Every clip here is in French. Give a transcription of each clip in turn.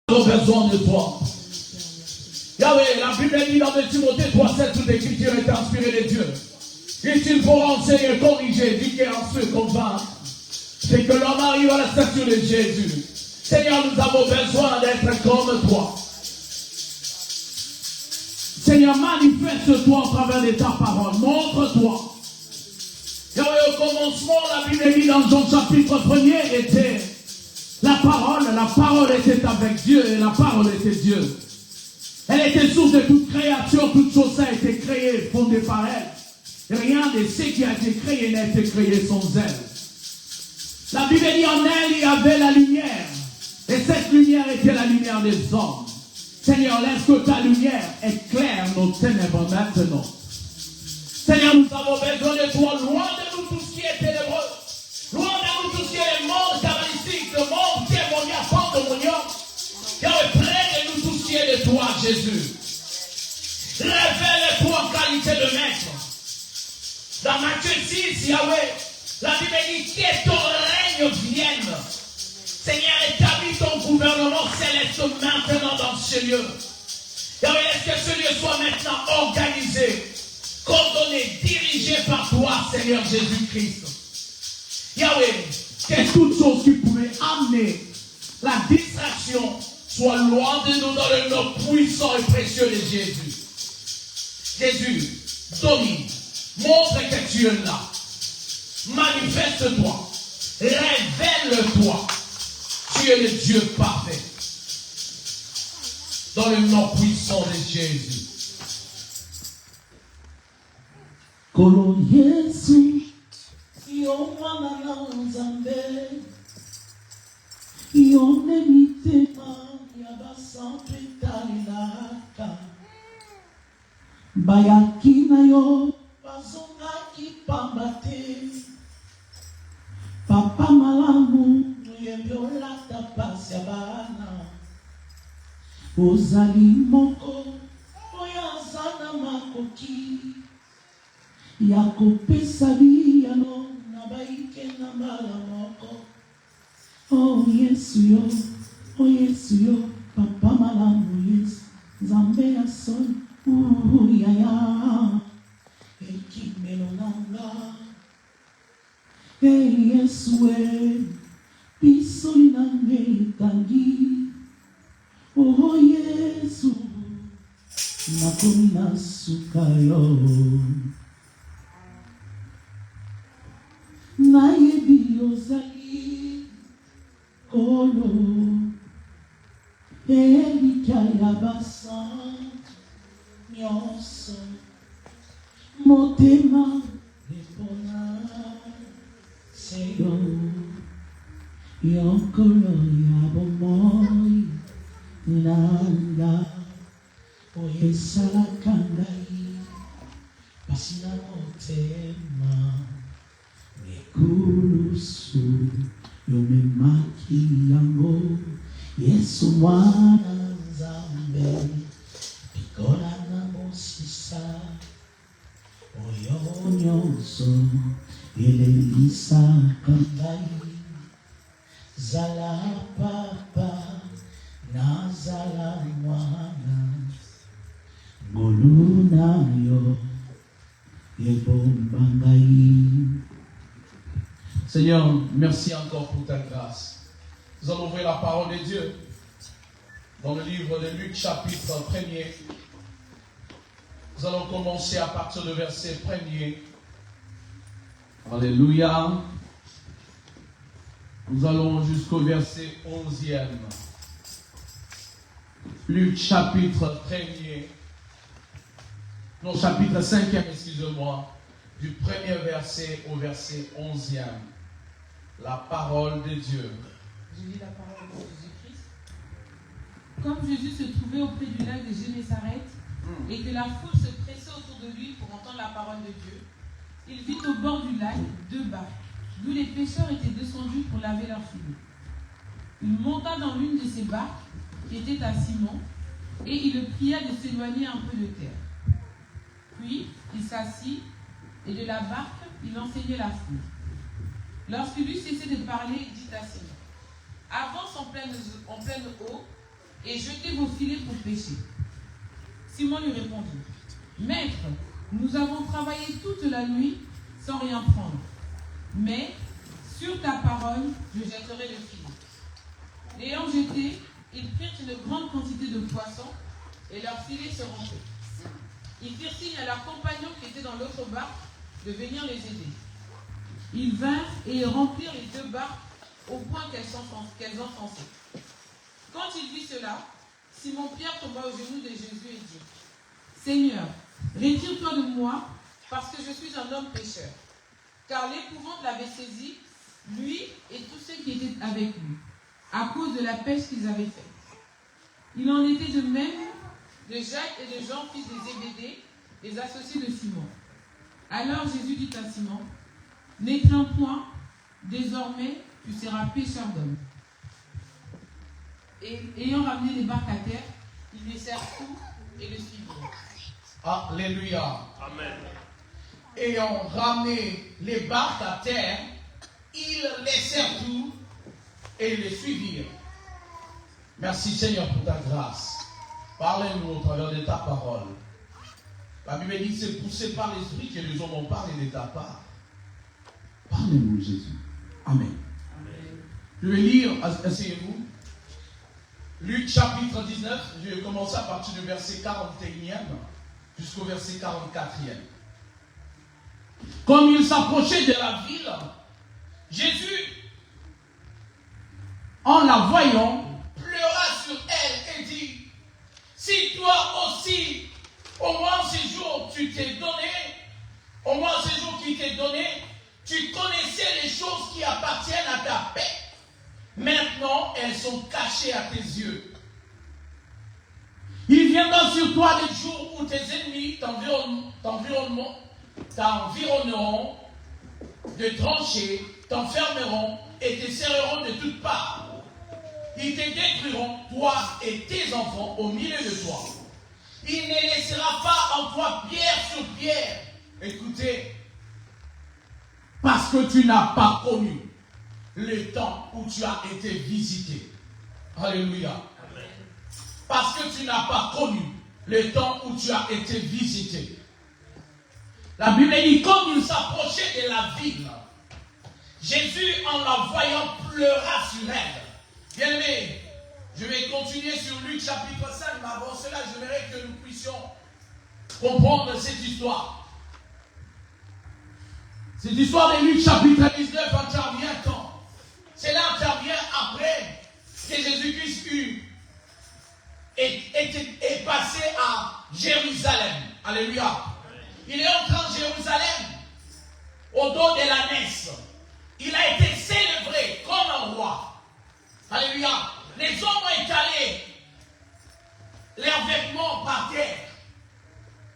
Nous avons besoin de toi. Yahweh, la Bible dit dans 2 Timothée 3,7, toute l'écriture est inspirée de Dieu. Utile pour enseigner, corriger, éduquer, instruire, convaincre. C'est que l'homme arrive à la stature de Jésus. Seigneur, nous avons besoin d'être comme toi. Seigneur, manifeste-toi au travers de ta parole. Montre-toi. Yahweh, au commencement, la Bible dit dans Jean chapitre 1er était la parole était avec Dieu et la parole était Dieu. Elle était source de toute création, toute chose a été créée, fondée par elle. Rien de ce qui a été créé n'a été créé sans elle. La Bible dit en elle, il y avait la lumière. Et cette lumière était la lumière des hommes. Seigneur, laisse que ta lumière éclaire nos ténèbres maintenant. Seigneur, nous avons besoin de toi, loin de nous tout ce qui est ténébreux. Loin de nous tout ce qui est le monde cabalistique, le monde témoignage, pandémonium. Yahweh, près de nous tout ce qui est de toi, Jésus. Révèle-toi en qualité de maître. Dans Matthieu 6, Yahweh, la Bible dit que ton règne vienne. Seigneur, établis ton gouvernement céleste maintenant dans ce lieu. Yahweh, laisse que ce lieu soit maintenant organisé, coordonné, dirigé par toi, Seigneur Jésus-Christ. Yahweh, que toute chose qui pouvait amener la distraction soit loin de nous dans le nom puissant et précieux de Jésus. Jésus, domine, montre que tu es là. Manifeste-toi, révèle-toi. Tu es le Dieu parfait. Dans le nom puissant de Jésus. Kolo Yesu, yo mwana na Nzambe, yo nemitema ya basantu etalelaka, bayaki na yo bazongaki pamba te, papa malamu yembi olata pasi ya bana, ozali moko oyo aza na makoki ya kopesa biyano na baike na mbala moko. Oh Yesu yo, papa malamu Yesu, Nzambe ya soni, yaya, ekimelo nanga. Hey Yesu bisoli nange etangi. Oh Yesu, nakomi nasuka yo. Nayebi ozali kolo elika ya basantu nyonso motema epona seyo yonkolo ya bomoi nanga oyo esalaka ngai pasi na motema Kulusu yomemaki yango Yesu mwana Nzambe pikola na mosisa oyo nyonso elelisaka ngai zala papa na zala mwana ngolu na yo yebomba ngai. Seigneur, merci encore pour ta grâce. Nous allons ouvrir la parole de Dieu dans le livre de Luc, chapitre 1er. Nous allons commencer à partir du verset 1er. Alléluia. Nous allons jusqu'au verset 11e. Luc, chapitre 1er. Non, chapitre 5e, excusez-moi. Du premier verset au verset 11e. La parole de Dieu. Je lis la parole de Jésus-Christ. Comme Jésus se trouvait auprès du lac de Génézareth et que la foule se pressait autour de lui pour entendre la parole de Dieu, il vit au bord du lac 2 barques, d'où les pêcheurs étaient descendus pour laver leurs filets. Il monta dans l'une de ces barques, qui était à Simon, et il le pria de s'éloigner un peu de terre. Puis il s'assit, et de la barque, il enseignait la foule. Lorsqu'il eut cessé de parler, il dit à Simon, avance en pleine eau et jetez vos filets pour pêcher. Simon lui répondit, Maître, nous avons travaillé toute la nuit sans rien prendre. Mais sur ta parole, je jetterai le filet. L'ayant jeté, ils prirent une grande quantité de poissons et leur filet se rompait. Ils firent signe à leurs compagnons qui étaient dans l'autre barque de venir les aider. Ils vinrent et remplirent les 2 barques au point qu'elles enfonçaient. Quand il vit cela, Simon-Pierre tomba aux genoux de Jésus et dit, Seigneur, retire-toi de moi, parce que je suis un homme pécheur. Car l'épouvante l'avait saisi, lui et tous ceux qui étaient avec lui, à cause de la pêche qu'ils avaient faite. Il en était de même de Jacques et de Jean, fils de Zébédée, les associés de Simon. Alors Jésus dit à Simon, ne crains point, désormais tu seras pécheur d'hommes. Et ayant ramené les barques à terre, ils laissèrent tout et le suivirent. Alléluia. Amen. Ayant ramené les barques à terre, ils laissèrent tout et le suivirent. Merci Seigneur pour ta grâce. Parlez-nous au travers de ta parole. La Bible dit que c'est poussé par l'Esprit que les hommes ont parlé de ta part. Parlez-nous Jésus. Amen. Amen. Je vais lire, asseyez-vous. Luc chapitre 19, je vais commencer à partir du verset 41e jusqu'au verset 44e. Comme il s'approchait de la ville, Jésus, en la voyant, pleura sur elle et dit, si toi aussi, au moins ces jours qui t'est donné, tu connaissais les choses qui appartiennent à ta paix. Maintenant, elles sont cachées à tes yeux. Il viendra sur toi des jours où tes ennemis t'environneront de tranchées, t'enfermeront et te serreront de toutes parts. Ils te détruiront, toi et tes enfants, au milieu de toi. Il ne laissera pas en toi pierre sur pierre. Écoutez, parce que tu n'as pas connu le temps où tu as été visité. Alléluia. Amen. Parce que tu n'as pas connu le temps où tu as été visité. La Bible dit, comme il s'approchait de la ville, Jésus, en la voyant, pleura sur elle. Bien-aimés, je vais continuer sur Luc chapitre 5, mais avant cela, j'aimerais que nous puissions comprendre cette histoire. Cette histoire de Luc chapitre 19 intervient quand? Cela intervient après que Jésus-Christ est passé à Jérusalem. Alléluia. Il est entré en Jérusalem au dos de la messe. Il a été célébré comme un roi. Alléluia. Les hommes ont étalé leurs vêtements par terre.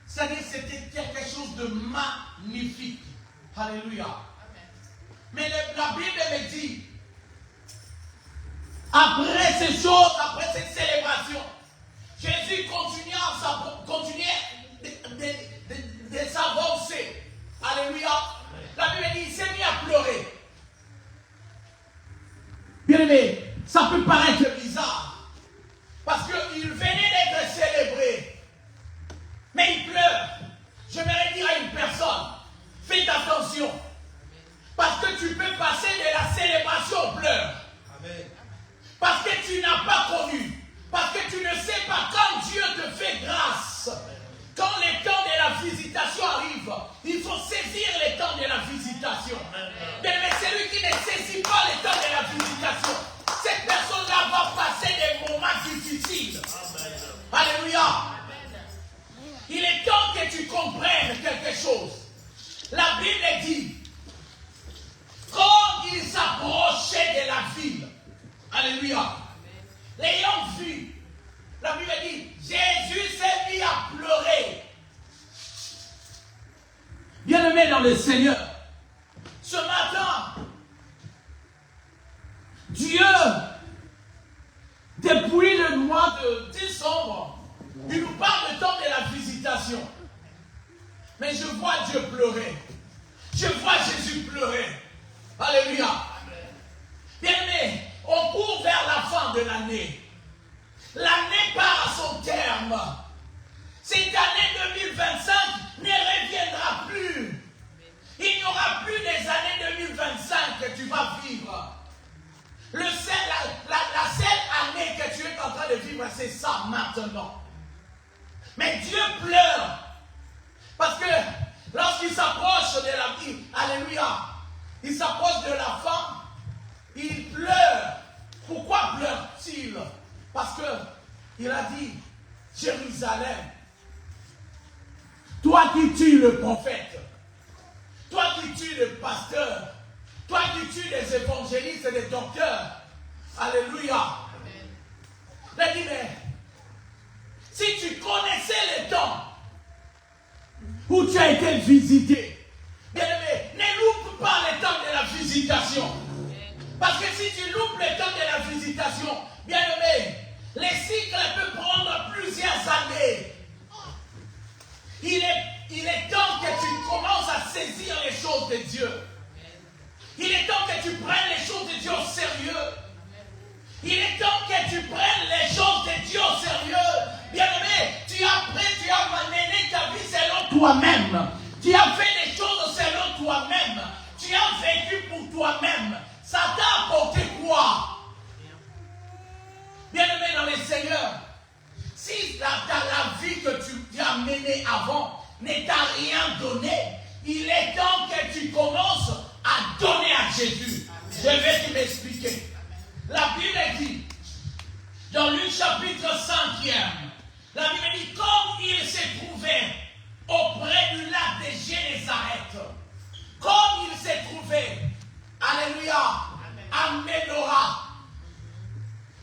C'est-à-dire que c'était quelque chose de magnifique. Alléluia. Mais la Bible me dit, après ces choses, après cette célébration, Jésus continuait de s'avancer. Alléluia. La Bible dit, il s'est mis à pleurer. Bien aimé, ça peut paraître bizarre, parce qu'il venait d'être célébré, mais il pleure. Je vais dire à une personne, faites attention, parce que tu peux passer de la célébration au pleur. Amen. Parce que tu n'as pas connu, parce que tu ne sais pas quand Dieu te fait grâce. Quand le temps de la visitation arrive, il faut saisir le temps de la visitation. Mais celui qui ne saisit pas le temps de la visitation, cette personne-là va passer des moments difficiles. Alléluia. Il est temps que tu comprennes quelque chose. La Bible dit, quand il s'approchait de la ville, alléluia, l'ayant vu, la Bible dit, Jésus s'est mis à pleurer. Bien-aimé dans le Seigneur, ce matin, Dieu, depuis le mois de décembre, il nous parle du temps de la visitation. Mais je vois Dieu pleurer. Je vois Jésus pleurer. Alléluia. Bien-aimé, on court vers la fin de l'année. L'année ferme. Cette année 2025 ne reviendra plus. Il n'y aura plus des années 2025 que tu vas vivre. La seule année que tu es en train de vivre, c'est ça maintenant. Mais Dieu pleure. Parce que lorsqu'il s'approche de la vie, alléluia, il s'approche de la femme, il pleure. Pourquoi pleure-t-il? Parce qu'il a dit, Jérusalem, toi qui tues le prophète, toi qui tues le pasteur, toi qui tues les évangélistes et les docteurs, alléluia. Il a dit, mais si tu connaissais les temps où tu as été visité, bien aimé, ne loupe pas le temps de la visitation. Parce que si tu loupes le temps de la visitation, bien aimé, les cycles peuvent prendre plusieurs années. Il est temps que tu commences à saisir les choses de Dieu. Il est temps que tu prennes les choses de Dieu au sérieux. Il est temps que tu prennes les choses de Dieu au sérieux. Bien-aimé, tu as mené ta vie selon toi-même. Tu as fait les choses selon toi-même. Tu as vécu pour toi-même. Ça t'a apporté quoi? Bien-aimé dans le Seigneur, si la vie que tu as menée avant ne t'a rien donné, il est temps que tu commences à donner à Jésus. Je vais te m'expliquer. La Bible dit, dans Luc chapitre 5, la Bible dit, comme il s'est trouvé auprès du lac de Génézareth, comme il s'est trouvé, alléluia, à Ménora,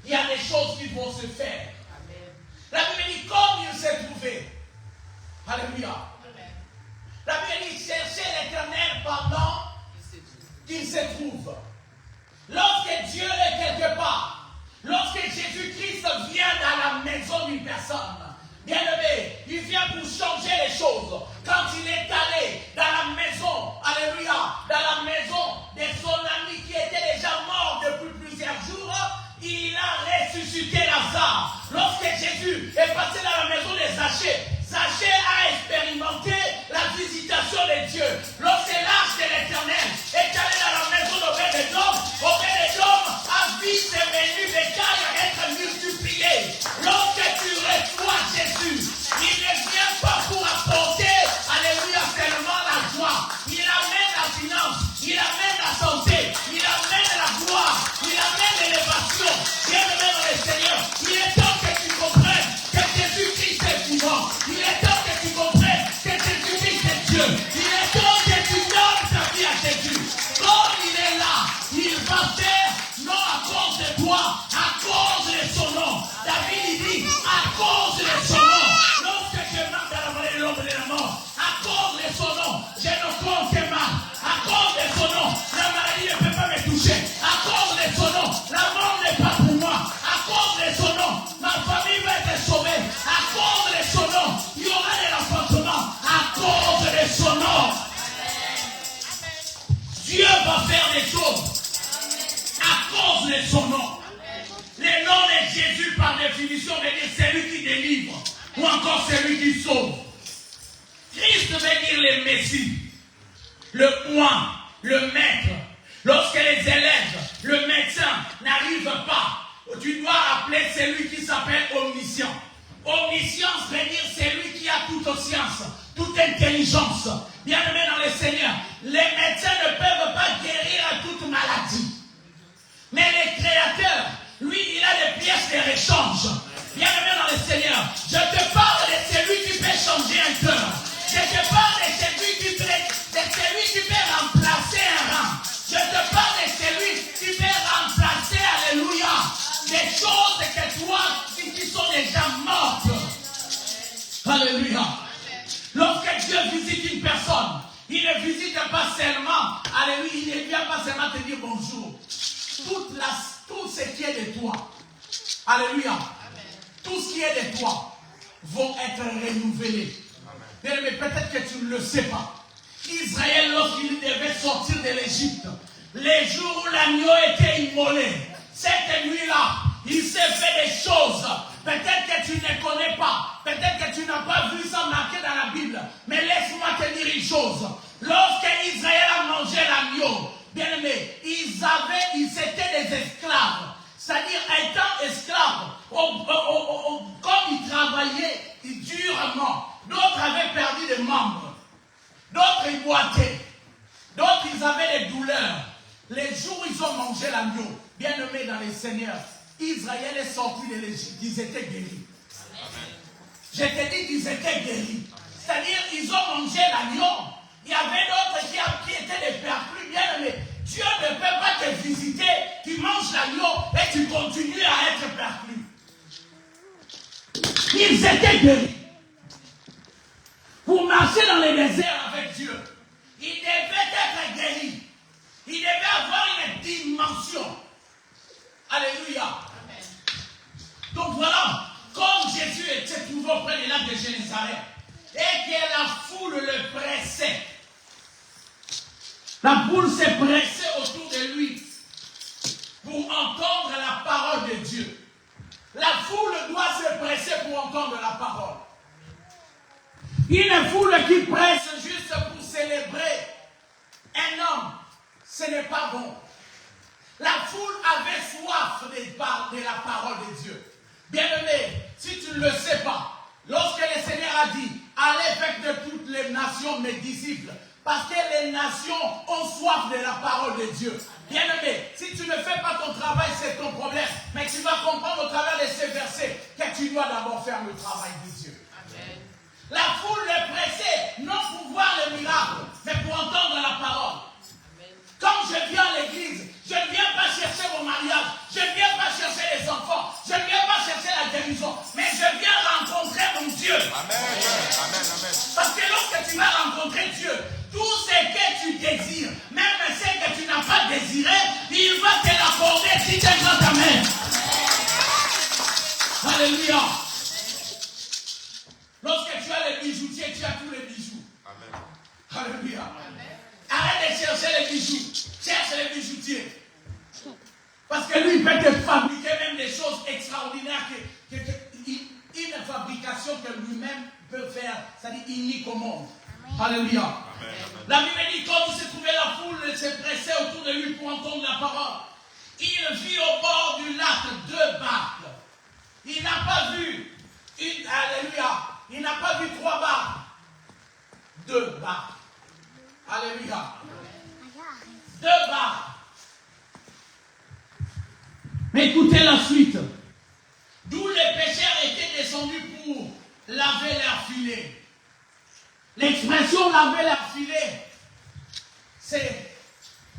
il y a des choses qui vont se faire. La Bible dit, comme il s'est trouvé, alléluia. La Bible dit, cherchez l'Éternel pendant qu'il se trouve. Lorsque Dieu est quelque part, lorsque Jésus-Christ vient dans la maison d'une personne, bien aimé, il vient pour changer les choses. Quand il est allé dans la maison, alléluia, dans la maison de son ami qui était déjà mort depuis plusieurs jours, il a ressuscité Lazare. Lorsque Jésus est passé dans la maison de Zachée, Zachée a expérimenté la visitation de Dieu. Lorsque l'arche de l'Éternel est allé dans la maison d'Obed-Édom, Obed-Édom a vu ses menus bétail être multipliés. Lorsque tu reçois Jésus, il ne vient pas pour apporter, alléluia, seulement la joie. Il amène la finance, il amène la santé, il amène la gloire, il amène l'élévation. Bien-aimé dans le Seigneur, il est temps que tu comprennes que Jésus-Christ est vivant. Il est temps que tu comprennes que Jésus-Christ est Dieu. Il est temps que tu donnes ta vie à Jésus. Comme il est là, il va faire, non à cause de toi, à cause de son nom. David il dit, à cause de son nom. Lorsque je marche dans la vallée de l'ombre de la mort, à cause de son nom, je ne compte que mal. À cause de son nom, la maladie ne peut pas me toucher. À cause de son nom, la mort n'est pas pour moi. À cause de son nom, ma famille va être sauvée. À cause de son nom, il y aura des renforcements. À cause de son nom, Dieu va faire des choses. À cause de son nom. Le nom de Jésus, par définition, veut dire celui qui délivre ou encore celui qui sauve. Christ veut dire le Messie, le oint, le maître. Lorsque les élèves, le médecin n'arrivent pas, tu dois appeler celui qui s'appelle omniscient. Omniscience veut dire celui qui a toute science, toute intelligence. Bien-aimé dans le Seigneur, les médecins ne peuvent pas guérir à toute maladie. Mais le Créateur, lui, il a des pièces de rechange. Bien-aimé dans le Seigneur, je te parle de celui qui peut changer un cœur. Je te parle de celui qui peut remplacer un rang. Je te parle de celui qui peut remplacer, alléluia, des choses que toi, qui sont déjà mortes. Alléluia. Lorsque Dieu visite une personne, il ne visite pas seulement, alléluia, il ne vient pas seulement te dire bonjour. Tout ce qui est de toi, alléluia, tout ce qui est de toi vont être renouvelés. Mais peut-être que tu ne le sais pas. Israël, lorsqu'il devait sortir de l'Égypte, les jours où l'agneau était immolé, cette nuit-là, il s'est fait des choses. Peut-être que tu ne connais pas. comme ils travaillaient durement, d'autres avaient perdu des membres, d'autres ils boitaient, d'autres ils avaient des douleurs. Les jours où ils ont mangé l'agneau, bien-aimés dans les seigneurs, Israël est sorti de l'Égypte, ils étaient guéris. Je te dis qu'ils étaient guéris. C'est-à-dire qu'ils ont mangé l'agneau. Il y avait d'autres qui étaient des perclus, bien-aimés. Dieu ne peut pas te visiter, tu manges l'agneau et tu continues à être perclus. Ils étaient guéris. Pour marcher dans les déserts avec Dieu, ils devaient être guéris. Ils devaient avoir une dimension. Alléluia. Amen. Donc voilà, comme Jésus était trouvé auprès du lac de Génézareth et que la foule le pressait. La foule s'est pressée autour de lui pour entendre la parole de Dieu. La foule doit se presser pour entendre la parole. Une foule qui presse juste pour célébrer un homme, ce n'est pas bon. La foule avait soif de la parole de Dieu. Bien-aimé, si tu ne le sais pas, lorsque le Seigneur a dit, allez faire de toutes les nations mes disciples, parce que les nations ont soif de la parole de Dieu. Bien-aimé, si tu ne fais pas ton travail, c'est ton problème. Mais tu vas comprendre au travers de ces versets que tu dois d'abord faire le travail de Dieu. Amen. La foule est pressée, non pour voir le miracle, mais pour entendre la parole. Amen. Quand je viens à l'église, je ne viens pas chercher mon mariage, je ne viens pas chercher les enfants, je ne viens pas chercher la guérison, mais je viens rencontrer mon Dieu. Amen. Amen. Amen. Parce que lorsque tu vas rencontrer Dieu, tout ce que tu désires, même ce que tu n'as pas désiré, il va te l'accorder si tu es grand. Amen. Alléluia. Lorsque tu as les bijoutiers, tu as tous les bijoux. Amen. Alléluia. Amen. Arrête de chercher les bijoux. Cherche les bijoutiers. Parce que lui, il peut te fabriquer même des choses extraordinaires, une fabrication que lui-même peut faire, c'est-à-dire unique au monde. Alléluia. Amen. La Bible dit, comme il se trouvait la foule, se pressait autour de lui pour entendre la parole. Il vit au bord du lac 2 barques. Il n'a pas vu alléluia. Il n'a pas vu 3 barques. 2 barques. Alléluia. 2 barques. Mais écoutez la suite. D'où les pécheurs étaient descendus pour laver leurs filets. L'expression laver leurs filets, c'est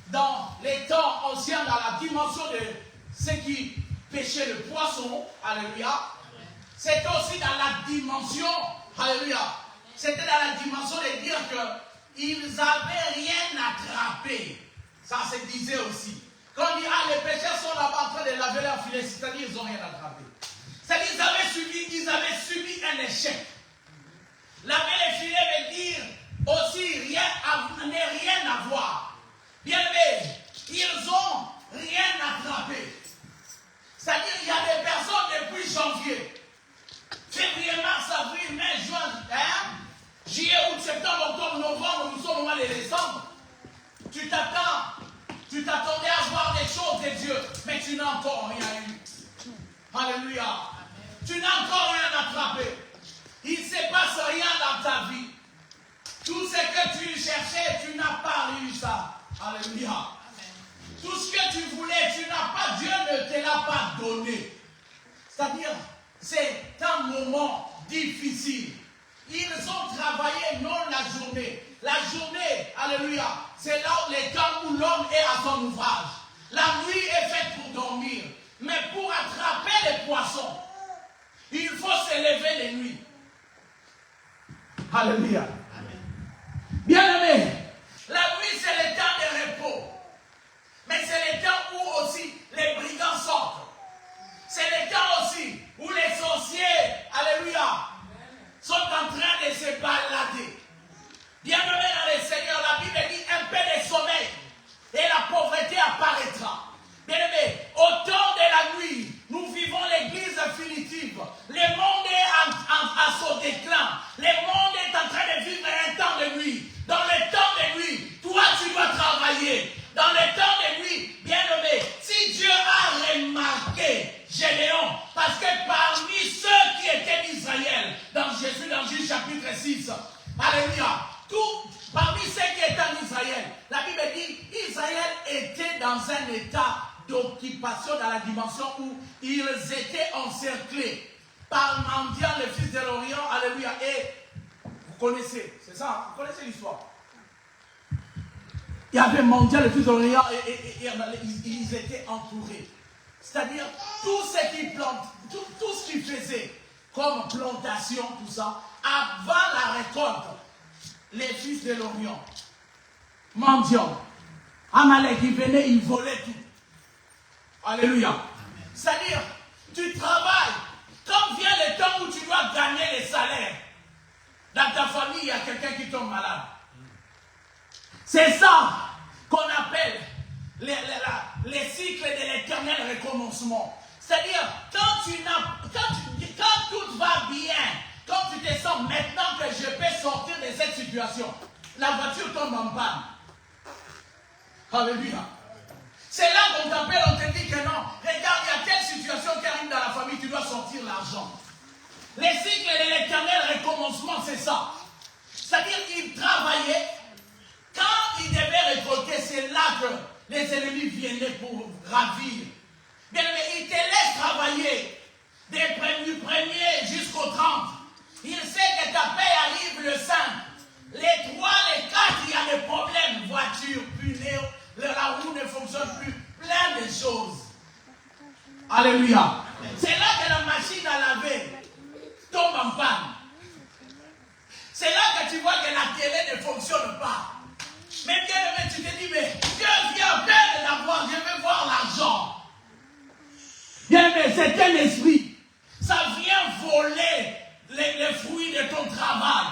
dans les temps anciens, dans la dimension de ceux qui pêchaient le poisson. Alléluia. C'était aussi dans la dimension, alléluia. C'était dans la dimension de dire qu'ils n'avaient rien attrapé. Ça se disait aussi. Quand on dit, les pécheurs sont là-bas en train de laver leurs filets, c'est-à-dire qu'ils n'ont rien attrapé. C'est-à-dire qu'ils avaient subi un échec. Laver les filets veut dire aussi ne rien avoir. Bien aimé, ils n'ont rien attrapé. C'est-à-dire qu'il y a des personnes depuis janvier, février, mars, avril, mai, juin, juillet, août, septembre, octobre, novembre, nous sommes au mois de décembre. Tu t'attendais à voir des choses de Dieu, mais tu n'as encore rien eu. Alléluia. Amen. Tu n'as encore rien attrapé. Il ne se passe rien dans ta vie. Tout ce que tu cherchais, tu n'as pas eu ça. Alléluia. Amen. Tout ce que tu voulais, tu n'as pas, Dieu ne te l'a pas donné. C'est-à-dire, c'est un moment difficile. Ils ont travaillé non la journée. La journée, alléluia, c'est là les temps où l'homme est à son ouvrage. La nuit est faite pour dormir. Mais pour attraper les poissons, il faut se lever les nuits. Alléluia. Bien-aimé, la nuit c'est le temps de repos. Mais c'est le temps où aussi les brigands sortent. C'est le temps aussi où les sorciers, alléluia, sont en train de se balader. Bien-aimé dans le Seigneur, la Bible dit un peu de sommeil et la pauvreté apparaîtra. Bien-aimé, au temps de la nuit, nous vivons l'église définitive. Le monde est à son déclin. Le monde est en train de vivre un temps de nuit. Dans le temps de nuit, toi tu dois travailler. Dans le temps de nuit, bien-aimé, si Dieu a remarqué Gédéon, parce que par 6. Alléluia. Tout, parmi ceux qui étaient en Israël, la Bible dit, Israël était dans un état d'occupation dans la dimension où ils étaient encerclés par Mandian, le fils de l'Orient. Alléluia. Et vous connaissez, c'est ça, vous connaissez l'histoire. Il y avait Mandian, le fils de l'Orient, et ils étaient entourés. C'est-à-dire, tout ce qu'ils faisaient comme plantation, tout ça, avant la récolte, les fils de l'Orient, Mandian, Amalek, ils venaient, ils volaient tout. Alléluia. C'est-à-dire, tu travailles. Quand vient le temps où tu dois gagner les salaires, dans ta famille, il y a quelqu'un qui tombe malade. C'est ça qu'on appelle les cycles de l'éternel recommencement. C'est-à-dire, quand tout va bien, quand tu te sens maintenant que je peux sortir de cette situation, la voiture tombe en panne. Alléluia. C'est là qu'on t'appelle, on te dit que non, regarde, il y a telle situation qui arrive dans la famille, tu dois sortir l'argent. Les cycles de l'éternel recommencement, c'est ça. C'est-à-dire qu'ils travaillaient, quand ils devaient récolter, c'est là que les ennemis venaient pour ravir. Bien, mais ils te laissent travailler du 1er jusqu'au 30. Il sait que ta paix arrive le 5. Les 3, les 4, il y a des problèmes. Voiture, pneu, la roue ne fonctionne plus. Plein de choses. Alléluia. C'est là que la machine à laver tombe en panne. C'est là que tu vois que la télé ne fonctionne pas. Mais bien aimé, tu te dis, mais Dieu vient à peine d'avoir, je veux voir l'argent. Bien aimé, c'est un esprit. Ça vient voler les fruits de ton travail.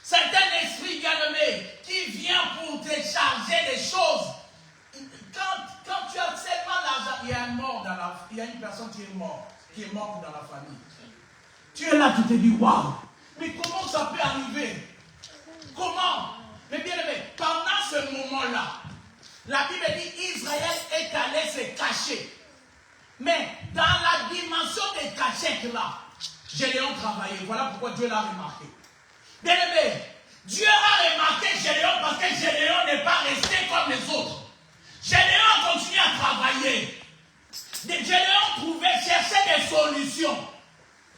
C'est un esprit, bien aimé, qui vient pour te charger des choses. Quand tu as seulement l'argent, il y a un mort il y a une personne qui est morte dans la famille. Tu es là, tu te dis, waouh, mais comment ça peut arriver? Comment? Mais bien aimé, pendant ce moment-là, la Bible dit Israël est allé se cacher. Mais dans la dimension des cachettes là, Gédéon travaillait. Voilà pourquoi Dieu l'a remarqué. Bien aimé, Dieu a remarqué Gédéon parce que Gédéon n'est pas resté comme les autres. Gédéon a continué à travailler. Gédéon cherchait des solutions.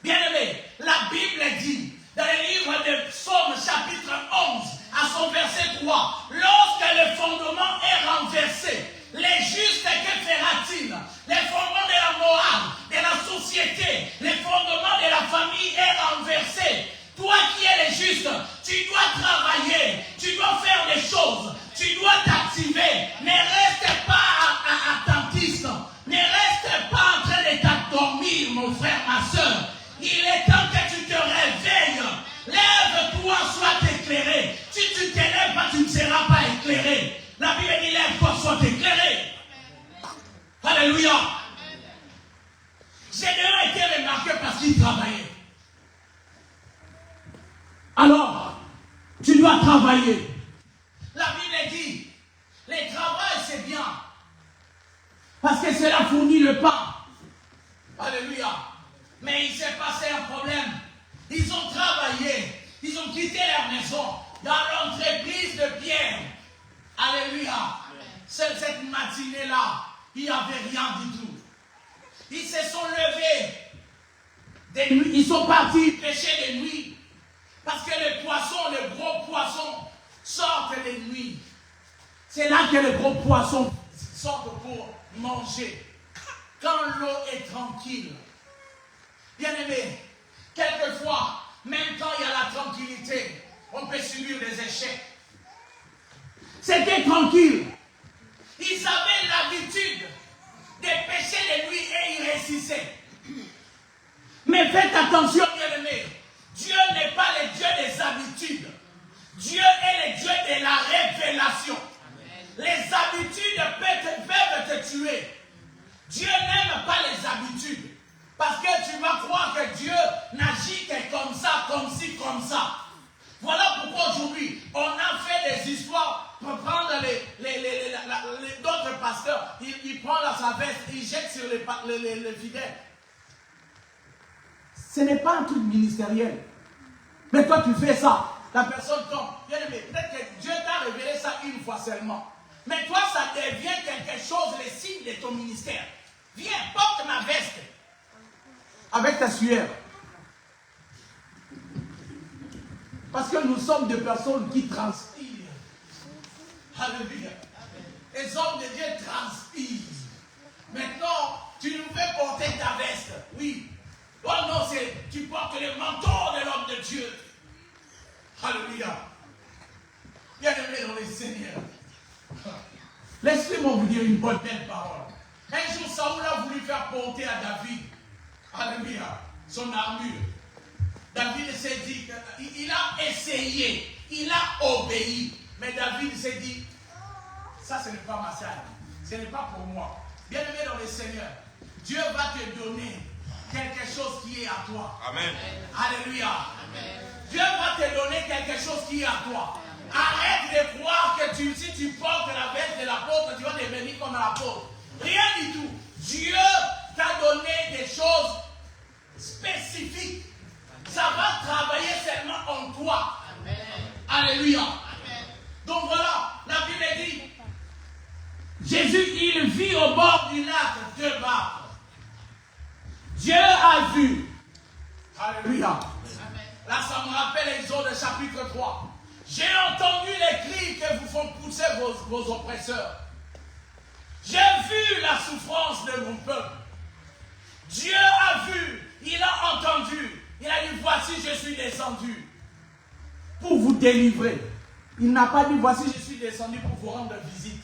Bien aimé, la Bible dit, dans le livre de Psaume chapitre 11, à son verset 3, lorsque le fondement est renversé, les justes, que fera-t-il? Les fondements de la morale, de la société, les fondements de la famille est renversé. Toi qui es le juste, tu dois travailler, tu dois faire des choses, tu dois t'activer. Ne reste pas attentiste, ne reste pas en train de t'endormir, mon frère, ma soeur. Il est temps que tu te réveilles. Lève-toi, sois éclairé. Si tu ne te lèves pas, tu ne seras pas éclairé. La Bible dit lève-toi, sois éclairé. Alléluia. Gédéon a été remarqué parce qu'il travaillait. Alors, tu dois travailler. La Bible dit, le travail c'est bien. Parce que cela fournit le pain. Alléluia. Mais il s'est passé un problème. Ils ont travaillé. Ils ont quitté leur maison dans l'entreprise de Pierre. Alléluia. Cette matinée-là, il n'y avait rien du tout. Ils se sont levés de nuit. Ils sont partis pêcher de nuit. Parce que les poissons, les gros poissons, sortent de nuit. C'est là que les gros poissons sortent pour manger. Quand l'eau est tranquille. Bien aimé, quelquefois, même quand il y a la tranquillité, on peut subir des échecs. C'était tranquille. Ils avaient l'habitude de pêcher de nuit et ils réussissaient. Mais faites attention, bien aimé. Dieu n'est pas le Dieu des habitudes. Dieu est le Dieu de la révélation. Amen. Les habitudes peuvent te tuer. Dieu n'aime pas les habitudes. Parce que tu vas croire que Dieu n'agit que comme ça, comme ci, comme ça. Voilà pourquoi aujourd'hui, on a fait des histoires pour prendre d'autres pasteurs. Il prend sa veste, il jette sur les fidèles. Ce n'est pas un truc ministériel. Mais toi, tu fais ça. La personne tombe. Bien aimé, peut-être que Dieu t'a révélé ça une fois seulement. Mais toi, ça devient quelque chose, les signes de ton ministère. Viens, porte ma veste. Avec ta sueur. Parce que nous sommes des personnes qui transpirent. Alléluia. Les hommes de Dieu transpirent. Maintenant, tu nous fais porter ta veste. Oui. Oh non, tu portes le manteau de l'homme de Dieu. Alléluia. Bien-aimé dans le Seigneur. Laissez-moi vous dire une bonne Belle parole. Un jour, Saoul a voulu faire porter à David, alléluia, son armure. David s'est dit, il a essayé, il a obéi. Mais David s'est dit, ça ce n'est pas ma salle, ce n'est pas pour moi. Bien-aimé dans le Seigneur, Dieu va te donner quelque chose qui est à toi. Amen. Alléluia. Amen. Dieu va te donner quelque chose qui est à toi. Arrête de croire que si tu portes la veste de l'apôtre, tu vas devenir comme l'apôtre. Rien du tout. Dieu t'a donné des choses spécifiques. Ça va travailler seulement en toi. Amen. Alléluia. Amen. Donc voilà, la Bible dit, Jésus, il vit au bord du lac deux barques. Dieu a vu. Alléluia. Amen. Là, ça me rappelle Exode chapitre 3. J'ai entendu les cris que vous font pousser vos oppresseurs. J'ai vu la souffrance de mon peuple. Dieu a vu, il a entendu. Il a dit, voici, je suis descendu pour vous délivrer. Il n'a pas dit, voici, je suis descendu pour vous rendre visite.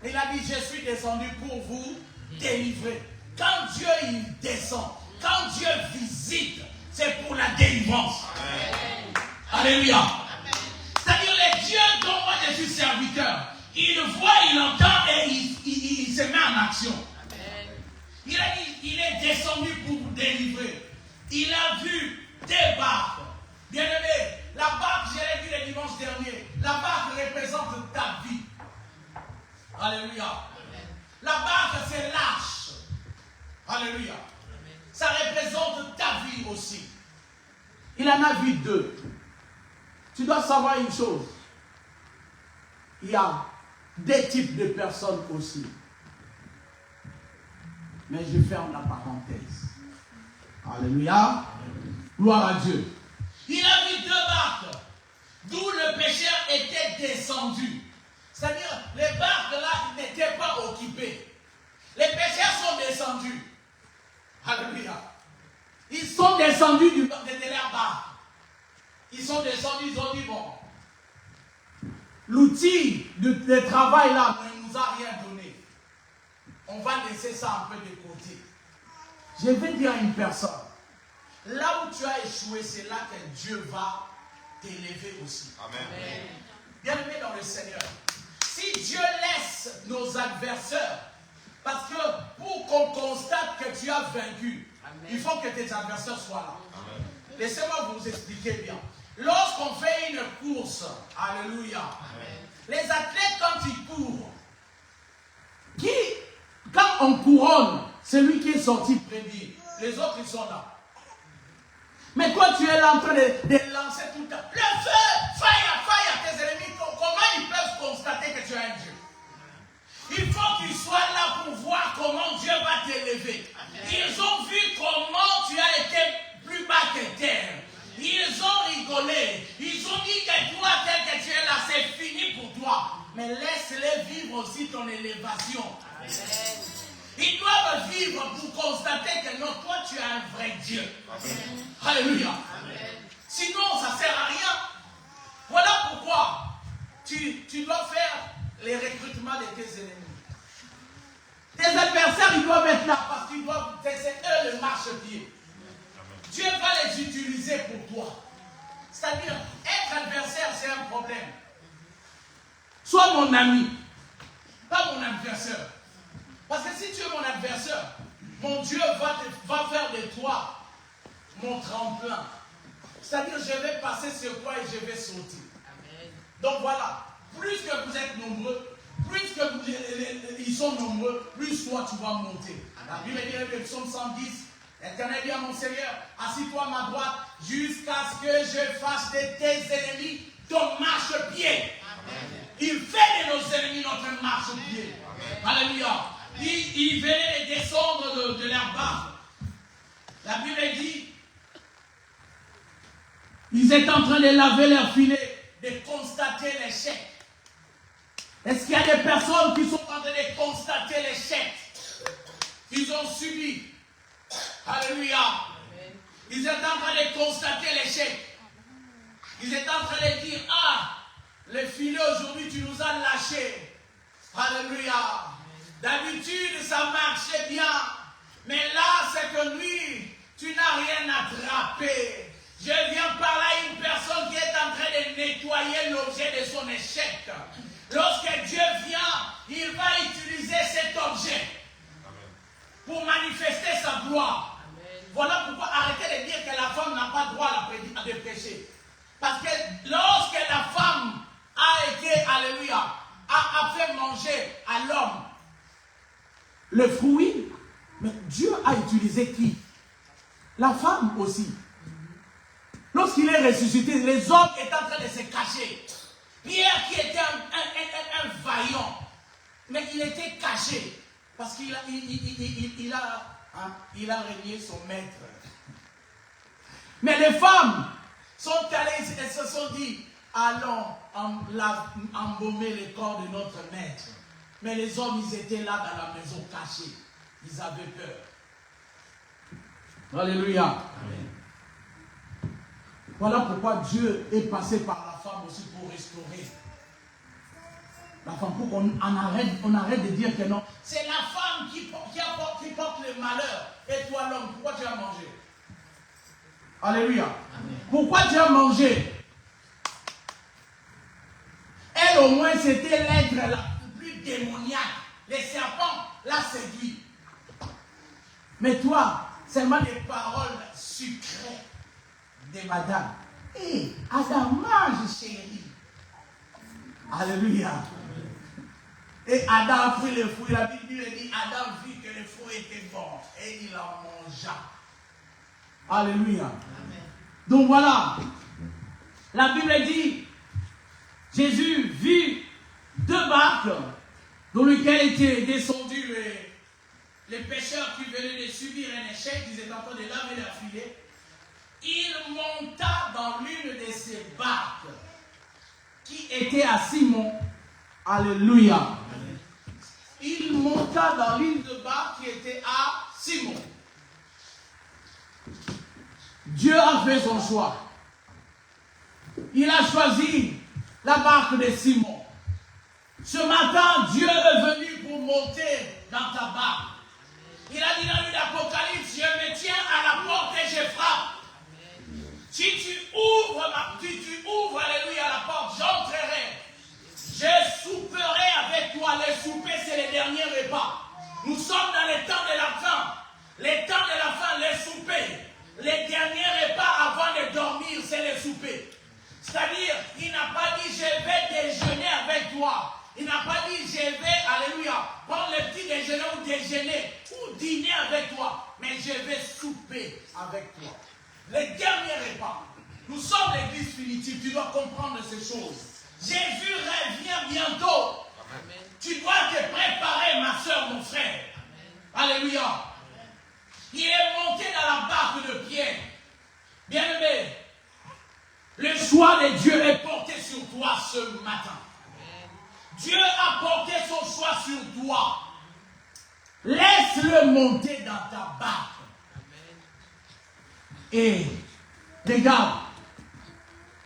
Il a dit, je suis descendu pour vous délivrer. Quand Dieu il descend, quand Dieu visite, c'est pour la délivrance. Amen. Alléluia. C'est-à-dire les dieux dont moi je suis serviteur, il voit, il entend et il se met en action. Amen. Il a dit, il est descendu pour vous délivrer. Il a vu des barques. Bien aimé, la barque, je l'ai dit le dimanche dernier, la barque représente ta vie. Alléluia. Amen. La barque c'est l'arche. Alléluia. Amen. Ça représente ta vie aussi. Il en a vu deux. Tu dois savoir une chose. Il y a des types de personnes aussi. Mais je ferme la parenthèse. Alléluia. Gloire à Dieu. Il a vu deux barques d'où le pécheur était descendu. C'est-à-dire, les barques là n'étaient pas occupées. Les pécheurs sont descendus. Alléluia. Ils sont descendus de leur barque. Ils sont descendus, ils ont dit, bon, l'outil de travail là ne nous a rien donné. On va laisser ça un peu de côté. Je vais dire à une personne, là où tu as échoué, c'est là que Dieu va t'élever aussi. Amen. Bien-aimé dans le Seigneur, si Dieu laisse nos adversaires, parce que pour qu'on constate que tu as vaincu, amen, il faut que tes adversaires soient là. Amen. Laissez-moi vous expliquer bien. Lorsqu'on fait une course, alléluia, amen, les athlètes quand ils courent, quand on couronne, celui qui est sorti premier, les autres ils sont là. Mais toi tu es là en train de lancer tout le temps. Le feu, fire, tes ennemis, comment ils peuvent constater que tu as un Dieu? Il faut qu'ils soient là pour voir comment Dieu va t'élever. Ils ont vu comment tu as été plus bas que terre. Ils ont rigolé. Ils ont dit que toi, tel que tu es là, c'est fini pour toi. Mais laisse-les vivre aussi ton élévation. Amen. Ils doivent vivre pour constater que non, toi, tu as un vrai Dieu. Amen. Alléluia. Amen. Sinon, ça ne sert à rien. Voilà pourquoi tu dois faire les recrutements de tes ennemis. Tes adversaires, ils doivent être là parce qu'ils doivent, c'est eux le marchepied. Dieu va les utiliser pour toi. C'est-à-dire, être adversaire, c'est un problème. Sois mon ami, pas mon adversaire. Parce que si tu es mon adversaire, mon Dieu va faire de toi mon tremplin. C'est-à-dire, je vais passer sur toi et je vais sauter. Amen. Donc voilà, plus que vous êtes nombreux, plus que ils sont nombreux, plus toi tu vas monter. La Bible dit dans le psaume 110, L'Éternel dit à mon Seigneur, assis-toi à ma droite jusqu'à ce que je fasse de tes ennemis ton marchepied. Il fait de nos ennemis notre marchepied. Alléluia. Il venait de descendre de leur barque. La Bible dit, ils étaient en train de laver leur filet, de constater l'échec. Est-ce qu'il y a des personnes qui sont en train de constater l'échec qu'ils ont subi? Alléluia. Ils étaient en train de constater l'échec. Ils étaient en train de dire, ah, le filet aujourd'hui tu nous as lâché. Alléluia. D'habitude ça marchait bien. Mais là c'est que lui, tu n'as rien attrapé. Je viens parler à une personne qui est en train de nettoyer l'objet de son échec. Lorsque Dieu vient, il va utiliser cet objet pour manifester sa gloire. Voilà pourquoi arrêtez de dire que la femme n'a pas droit à de pécher. Parce que lorsque la femme a été, alléluia, a fait manger à l'homme le fruit, mais Dieu a utilisé qui? La femme aussi. Lorsqu'il est ressuscité, les hommes étaient en train de se cacher. Pierre qui était un vaillant, mais il était caché parce qu'il a régné son maître. Mais les femmes sont allées et se sont dit, allons embaumer le corps de notre maître. Mais les hommes, ils étaient là dans la maison cachés. Ils avaient peur. Alléluia. Amen. Voilà pourquoi Dieu est passé par la femme aussi pour restaurer. La femme, pour qu'on arrête de dire que non. C'est la femme qui porte le malheur. Et toi l'homme, pourquoi tu as mangé? Alléluia. Amen. Pourquoi tu as mangé? Elle au moins c'était l'être la plus démoniaque. Les serpents l'a séduit. Mais toi, seulement des paroles sucrées de madame. Hé, Adam, mange chérie. Alléluia. Et Adam a pris le fruit. La Bible dit, Adam vit que le fruit était bon. Et il en mangea. Alléluia. Amen. Donc voilà. La Bible dit, Jésus vit deux barques dans lesquelles étaient descendus les pêcheurs qui venaient de subir un échec. Ils étaient en train de laver leur filet. Il monta dans l'une de ces barques qui était à Simon. Alléluia. Il monta dans l'une de barques qui était à Simon. Dieu a fait son choix. Il a choisi la barque de Simon. Ce matin, Dieu est venu pour monter dans ta barque. Il a dit dans l'Apocalypse, je me tiens à la porte et je frappe. Si tu ouvres, alléluia, la porte, j'entrerai. Je souperai avec toi. Le souper, c'est le dernier repas. Nous sommes dans les temps de la fin. Les temps de la fin, les soupers. Les derniers repas avant de dormir, c'est le souper. C'est-à-dire, il n'a pas dit, je vais déjeuner avec toi. Il n'a pas dit, je vais, alléluia, prendre le petit déjeuner ou déjeuner ou dîner avec toi. Mais je vais souper avec toi. Les derniers repas. Nous sommes l'église finitive. Tu dois comprendre ces choses. Jésus revient bientôt. Amen. Tu dois te préparer, ma soeur, mon frère. Amen. Alléluia. Il est monté dans la barque de Pierre. Bien-aimé, le choix de Dieu est porté sur toi ce matin. Amen. Dieu a porté son choix sur toi. Laisse-le monter dans ta barque. Et regarde,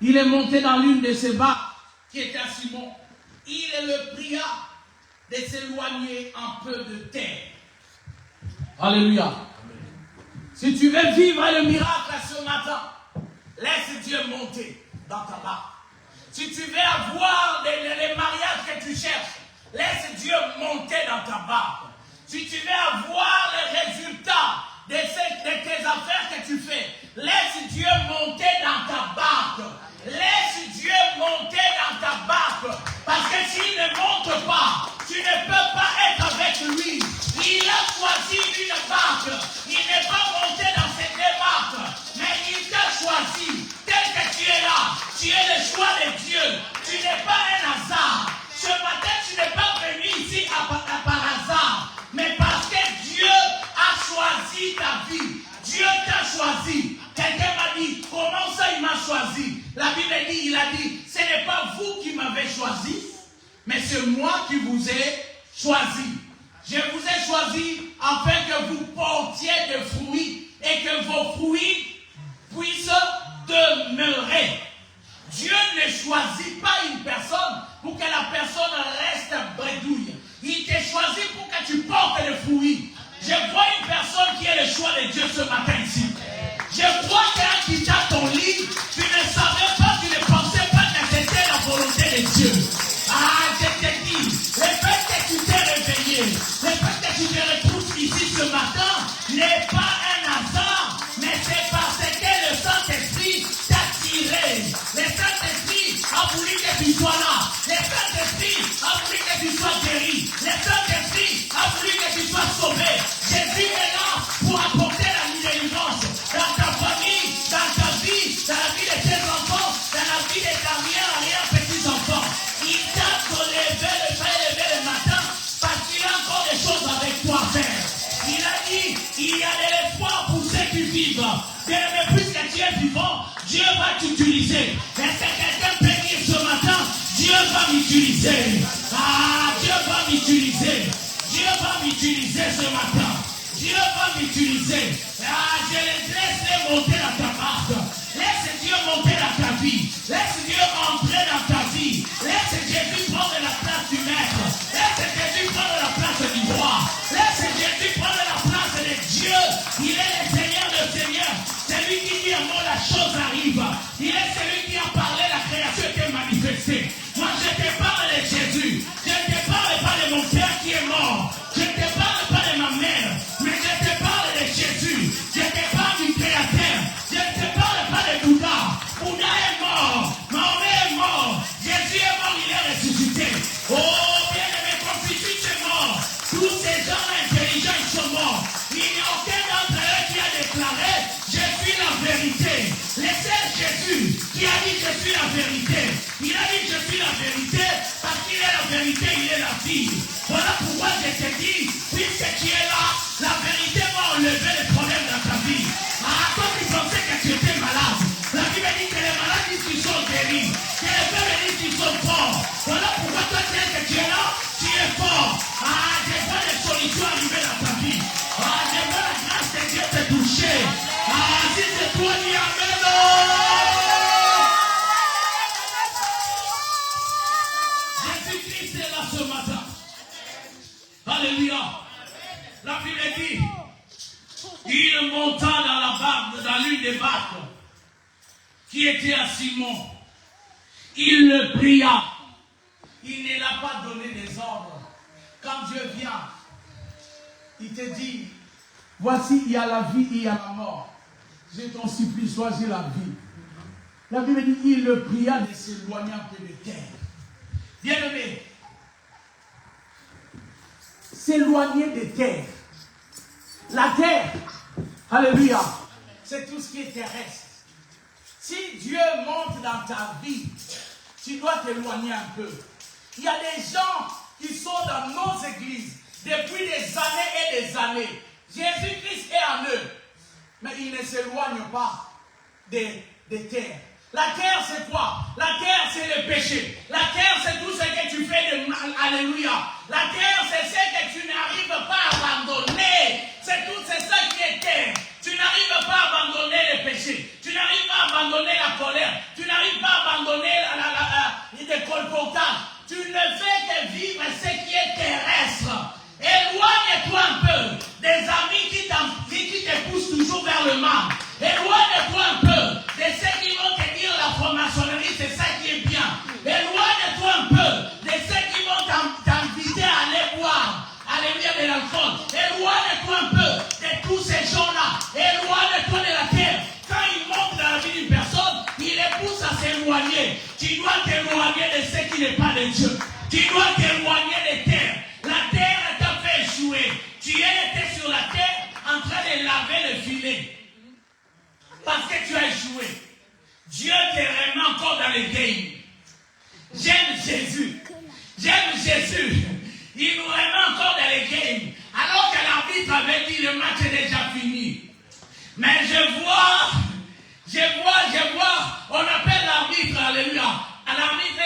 il est monté dans l'une de ces barques qui était à Simon. Il le pria de s'éloigner un peu de terre. Alléluia. Amen. Si tu veux vivre le miracle ce matin, laisse Dieu monter dans ta barque. Si tu veux avoir les mariages que tu cherches, laisse Dieu monter dans ta barque. Si tu veux avoir les résultats de tes affaires que tu fais, laisse Dieu monter dans ta barque. Laisse Dieu monter dans ta barque. Parce que s'il ne monte pas, tu ne peux pas être avec lui. Il a choisi une barque. Il n'est pas monté choisi, mais c'est moi qui vous ai choisi. Je vous ai choisi afin que vous portiez des fruits et que vos fruits puissent demeurer. Dieu ne choisit pas une personne pour que la personne reste bredouille. Il t'a choisi pour que tu portes des fruits. Je vois une personne qui est le choix de Dieu ce matin ici. Je crois qu'en quittant ton lit, tu ne savais pas, tu ne pensais pas que c'était la volonté de Dieu. Ah, je te dis, le fait que tu t'es réveillé, le fait que tu te retrouves ici ce matin n'est pas un hasard, mais c'est parce que le Saint-Esprit t'a tiré. Le Saint-Esprit a voulu que tu sois là. Le Saint-Esprit a voulu que tu sois guéri. Le Saint-Esprit a voulu que tu sois sauvé. Jésus est là pour apporter la délivrance dans ta famille, dans ta vie, dans la vie de tes enfants, dans la vie de ta arrière-petits-enfants. Il t'a levé le matin parce qu'il a encore des choses avec toi à faire. Il a dit, il y a de l'espoir pour ceux qui vivent. Mais puisque tu es vivant, Dieu va t'utiliser. Est-ce que quelqu'un peut dire ce matin, Dieu va m'utiliser. Ah, Dieu va m'utiliser. Dieu va m'utiliser ce matin. Dieu va m'utiliser. Ah, je laisse monter dans ta barque. Laisse Dieu monter dans ta vie. Laisse Dieu entrer dans ta vie. Laisse Jésus prendre la place du maître. Laisse Jésus prendre la place du roi. Laisse Jésus prendre la place de Dieu. Il est le Seigneur de Seigneur. C'est lui qui dit à moi la chose arrive. Il est celui qui a parlé, la création était manifestée. Moi je te parle de Jésus. Je ne te parle pas de mon père qui est mort. Je ne te parle pas de ma mère. Mais je te parle de Jésus. Je te parle du Créateur. Je ne te parle pas de Bouddha. Bouddha est mort. Mahomet est mort. Jésus est mort, il est ressuscité. Oh, bien aimé, Confucius est mort. Tous ces gens intelligents, ils sont morts. Il n'y a aucun d'entre eux qui a déclaré je suis la vérité. Laissez Jésus qui a dit je suis la vérité. Il a dit je suis la vérité parce qu'il est la vérité, il est la vie. Voilà pourquoi je te dis, puisque tu es là, la vérité va enlever les problèmes dans ta vie. Ah, toi tu pensais que tu étais malade. La Bible dit que les malades disent qu'ils sont guéris. Que les faibles disent qu'ils sont forts. Voilà pourquoi toi tu es que tu es là, tu es fort. Ah, je vois les solutions arriver dans ta vie. Ah, je vois la grâce de Dieu te toucher. Ah, si c'est toi, dis amen. Jésus-Christ est là ce matin. Alléluia. La Bible dit, il monta dans la barque, dans l'une des barques qui était à Simon. Il le pria. Il ne l'a pas donné des ordres. Quand Dieu vient, il te dit, voici, il y a la vie, il y a la mort. Je t'en supplie, choisis la vie. La Bible dit, il le pria de s'éloigner un peu de terre. Bien-aimé, s'éloigner des terres. La terre, alléluia, c'est tout ce qui est terrestre. Si Dieu monte dans ta vie, tu dois t'éloigner un peu. Il y a des gens qui sont dans nos églises depuis des années et des années. Jésus-Christ est en eux, mais ils ne s'éloignent pas des terres. La terre, c'est quoi? La terre, c'est le péché. La terre, c'est tout ce que tu fais de mal. Alléluia. La terre, c'est ce que tu n'arrives pas à abandonner. C'est ça qui est terre. Tu n'arrives pas à abandonner le péché. Tu n'arrives pas à abandonner la colère. Tu n'arrives pas à abandonner le colportage. Tu ne fais que vivre ce qui est terrestre. Éloigne-toi un peu des amis qui te poussent toujours vers le mal. Éloigne-toi un peu de ceux qui vont te dire la franc-maçonnerie, c'est ça qui est bien. Éloigne-toi un peu de ceux qui vont t'inviter à aller boire. Alléluia, de l'alcool. Éloigne-toi un peu de tous ces gens-là. Éloigne-toi de la terre. Quand ils montent dans la vie d'une personne, ils les poussent à s'éloigner. Tu dois t'éloigner de ce qui n'est pas de Dieu. Tu dois t'éloigner des terres. La terre t'a fait échouer. Tu étais sur la terre en train de laver le filet. Parce que tu as échoué. Dieu te remet encore dans le game. J'aime Jésus. J'aime Jésus. Il nous remet encore dans le game. Alors que l'arbitre avait dit le match est déjà fini. Mais je vois, on appelle l'arbitre, alléluia. L'arbitre,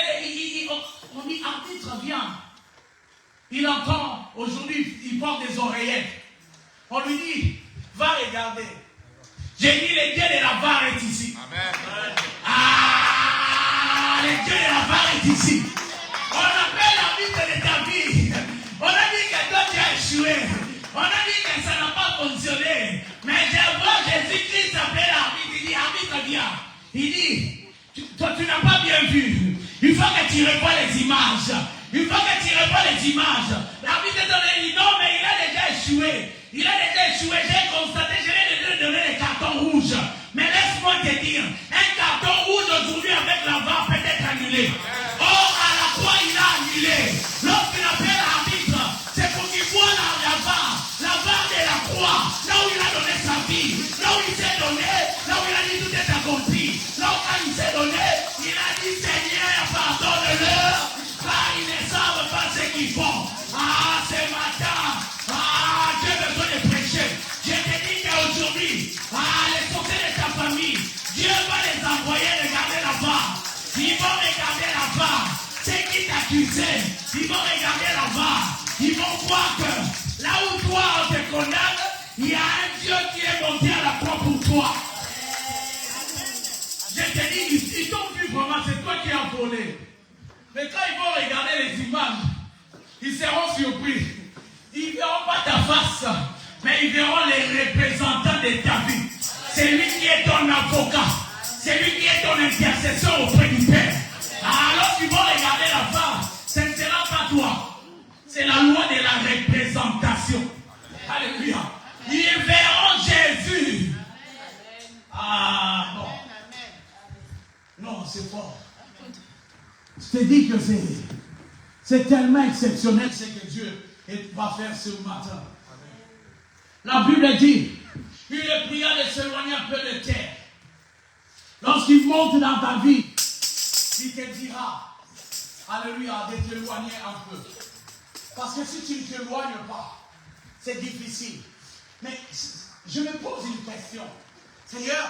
est ici. On appelle la vie de ta vie. On a dit que toi tu as échoué. On a dit que ça n'a pas fonctionné. Mais je vois Jésus-Christ appeler l'arbitre. Il dit, arbitre, viens. Il dit, toi tu n'as pas bien vu. Il faut que tu revois les images. Il faut que tu revois les images. L'arbitre dit, non, mais il a déjà échoué. Il a déjà échoué. J'ai constaté, je vais lui donner les cartons rouges. Mais laisse-moi te dire, un carton rouge aujourd'hui avec la VAR peut être annulé. Or, à la croix, il a annulé. Lorsqu'il appelle l'arbitre, c'est pour qu'il voit la VAR de la croix, là où il a donné sa vie, là où il s'est donné, là où il a dit tout est accompli. Là où quand il s'est donné, il a dit Seigneur, pardonne-leur, car ils ne savent pas ce qu'ils font. Ah, ce matin, j'ai besoin de prêcher. Je te dis qu'aujourd'hui, les sorciers de ta famille, Dieu va les envoyer regarder la VAR. Ils vont regarder la VAR. Ceux qui t'accusaient, ils vont regarder la VAR. Ils vont voir que là où toi on te condamne, il y a un Dieu qui est monté à la croix pour toi. Je te dis, ils t'ont vu vraiment, c'est toi qui as volé. Mais quand ils vont regarder les images, ils seront surpris. Ils ne verront pas ta face, mais ils verront les représentants de ta vie. C'est lui qui est ton avocat. C'est lui qui est ton intercesseur auprès du Père. Alors qu'ils vont regarder la face, ce ne sera pas toi. C'est la loi de la représentation. Alléluia. Ils verront Jésus. Ah non. Non, c'est fort. Je te dis que c'est tellement exceptionnel ce que Dieu va faire ce matin. La Bible dit, il pria de s'éloigner un peu de terre. Lorsqu'il monte dans ta vie, il te dira, alléluia, de t'éloigner un peu. Parce que si tu ne t'éloignes pas, c'est difficile. Mais je me pose une question. Seigneur,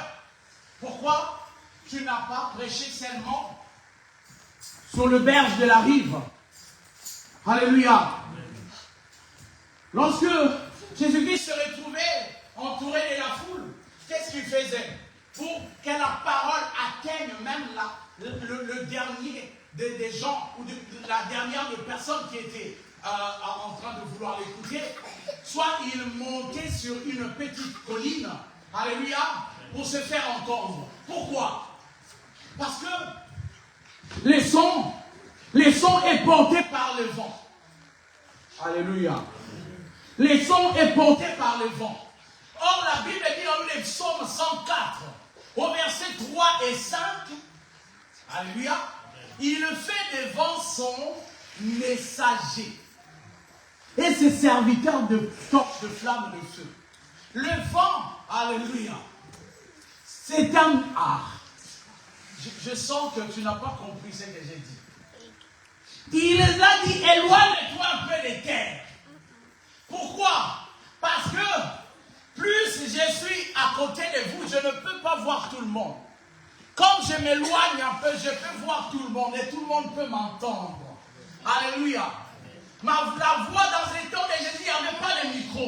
pourquoi tu n'as pas prêché seulement sur le berge de la rive? Alléluia. Lorsque Jésus-Christ se retrouvait entouré de la foule, qu'est-ce qu'il faisait? Pour que la parole atteigne même le dernier des gens, ou la dernière de personnes qui étaient en train de vouloir l'écouter, soit il montait sur une petite colline, alléluia, pour se faire entendre. Pourquoi? Parce que les sons est porté par le vent. Alléluia. Les sons est porté par le vent. Or, la Bible dit dans le psaume 104, au verset 3 et 5, alléluia, il fait des vents son messager. Et ses serviteurs de torches de flammes de feu. Le vent, alléluia, c'est un art. Je sens que tu n'as pas compris ce que j'ai dit. Il les a dit, éloigne-toi un peu des terres. Pourquoi? Parce que plus je suis à côté de vous, je ne peux pas voir tout le monde. Comme je m'éloigne un peu, je peux voir tout le monde et tout le monde peut m'entendre. Alléluia. La voix dans les temps de Jésus, il n'y avait pas de micro.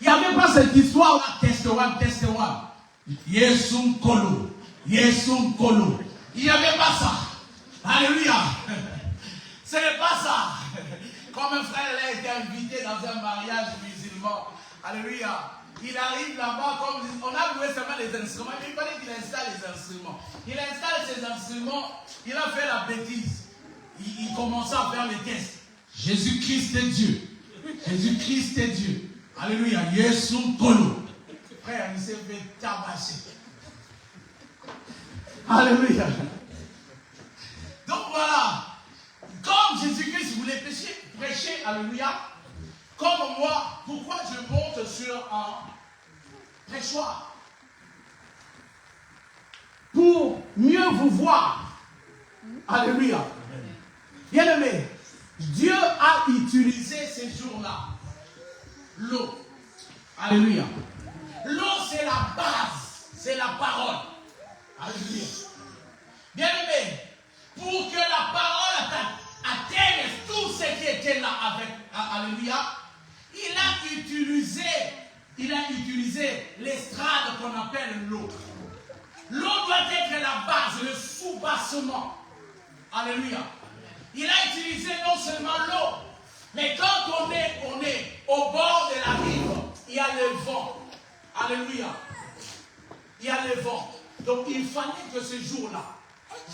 Il n'y avait pas cette histoire-là, test one. Yesum kolo. Il n'y avait pas ça. Alléluia. Ce n'est pas ça. Comme un frère a été invité dans un mariage musulman. Alléluia. Il arrive là-bas, comme on a loué seulement les instruments. Il fallait qu'il installe les instruments. Il installe ses instruments. Il a fait la bêtise. Il commençait à faire les tests. Jésus-Christ est Dieu. Jésus-Christ est Dieu. Alléluia. Yesum kolo. Frère, il s'est fait tabasser. Alléluia. Donc voilà. Comme Jésus-Christ voulait prêcher, alléluia, comme moi, pourquoi je monte sur un prêchoir? Pour mieux vous voir. Alléluia. Bien-aimé, Dieu a utilisé ces jours-là l'eau. Alléluia. L'eau, c'est la base, c'est la parole. Alléluia. Bien-aimé, pour que la parole atteigne tout ce qui était là avec, alléluia, il a utilisé l'estrade qu'on appelle l'eau. L'eau doit être la base, le sous-bassement. Alléluia. Il a utilisé non seulement l'eau, mais quand on est au bord de la rive, il y a le vent. Alléluia. Il y a le vent. Donc il fallait que ce jour-là,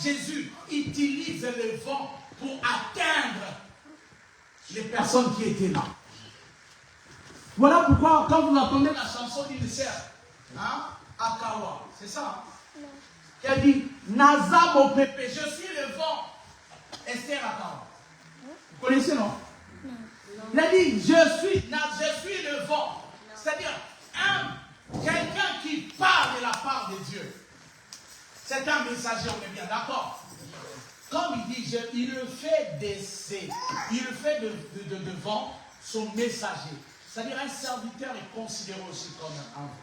Jésus utilise le vent pour atteindre les personnes qui étaient là. Voilà pourquoi quand vous entendez la chanson d'Inser, Akawa, c'est ça, qui a dit Naza mon pépé, je suis le vent. Esther Akawa. Vous connaissez, non? Il a dit je suis le vent. C'est-à-dire quelqu'un qui parle de la part de Dieu. C'est un messager, on est bien d'accord. Comme il dit, il le fait d'essai, il le fait de vent, son messager. C'est-à-dire un serviteur est considéré aussi comme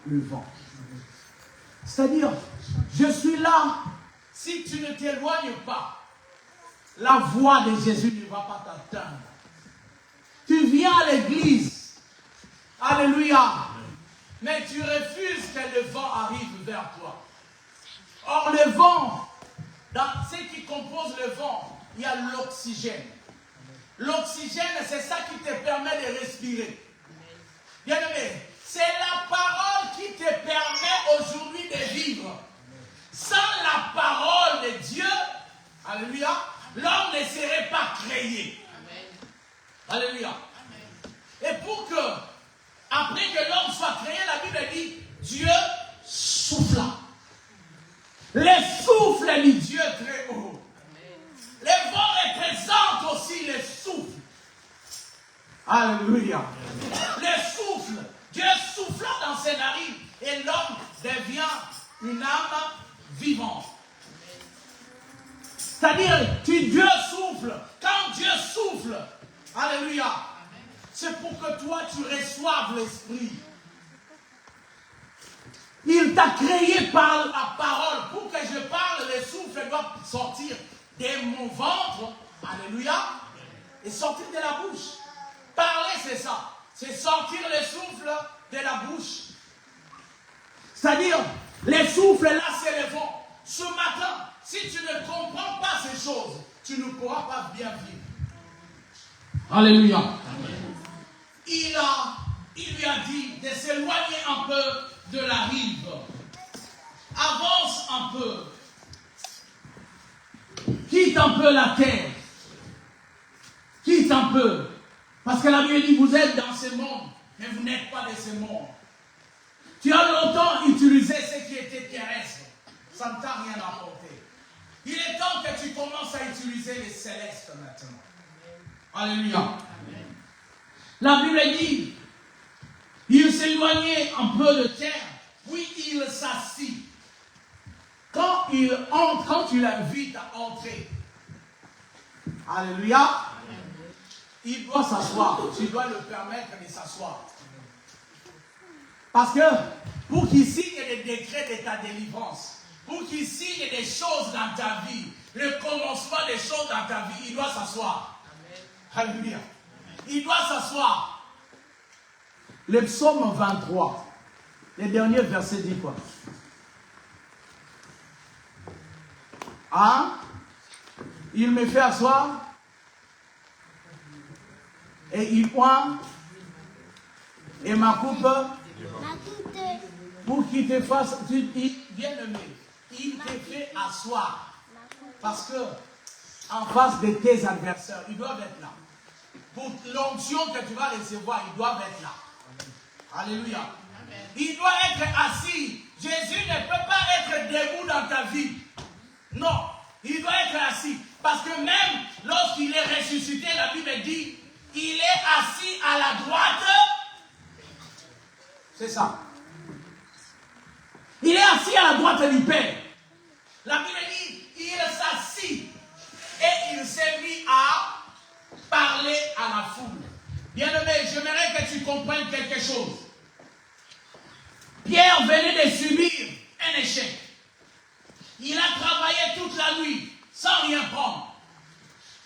le vent. C'est-à-dire, je suis là. Si tu ne t'éloignes pas, la voix de Jésus ne va pas t'atteindre. Tu viens à l'église. Alléluia. Mais tu refuses que le vent arrive vers toi. Or, le vent, dans ce qui compose le vent, il y a l'oxygène. L'oxygène, c'est ça qui te permet de respirer. Bien aimé, c'est la parole qui te permet aujourd'hui de vivre. Sans la parole de Dieu, alléluia, l'homme ne serait pas créé. Alléluia. Et pour que, après que l'homme soit créé, la Bible dit, Dieu souffla. Le souffle du Dieu très haut. Les vents représentent aussi le souffle. Alléluia. Le souffle. Dieu souffla dans ses narines et l'homme devient une âme vivante. C'est-à-dire, Dieu souffle. Quand Dieu souffle, alléluia, c'est pour que toi tu reçoives l'esprit. Il t'a créé par la parole. Pour que je parle, le souffle doit sortir de mon ventre. Alléluia. Et sortir de la bouche. Parler, c'est ça. C'est sortir le souffle de la bouche. C'est-à-dire, le souffle là, c'est le vent. Ce matin, si tu ne comprends pas ces choses, tu ne pourras pas bien vivre. Alléluia. Il lui a dit de s'éloigner un peu de la rive. Avance un peu. Quitte un peu la terre. Quitte un peu. Parce que la Bible dit, vous êtes dans ce monde, mais vous n'êtes pas de ce monde. Tu as longtemps utilisé ce qui était terrestre. Ça ne t'a rien apporté. Il est temps que tu commences à utiliser les célestes maintenant. Alléluia. Amen. La Bible dit, il s'éloignait un peu de terre, puis il s'assit. Quand il entre, quand tu l'invites à entrer, alléluia, amen, il doit s'asseoir. Tu dois le permettre de s'asseoir. Parce que pour qu'il signe des décrets de ta délivrance, pour qu'il signe des choses dans ta vie, le commencement des choses dans ta vie, il doit s'asseoir. Amen. Alléluia. Il doit s'asseoir. Le psaume 23, le dernier verset dit quoi? Hein? Il me fait asseoir et il pointe et ma coupe pour qu'il te fasse, bien aimé, il te fait asseoir parce que en face de tes adversaires, ils doivent être là. Pour l'onction que tu vas recevoir, ils doivent être là. Alléluia. Amen. Il doit être assis. Jésus ne peut pas être debout dans ta vie. Non, il doit être assis. Parce que même lorsqu'il est ressuscité, la Bible dit, il est assis à la droite. C'est ça. Il est assis à la droite du Père. La Bible dit, il s'assit et il s'est mis à parler à la foule. Bien-aimé, j'aimerais que tu comprennes quelque chose. Pierre venait de subir un échec. Il a travaillé toute la nuit sans rien prendre.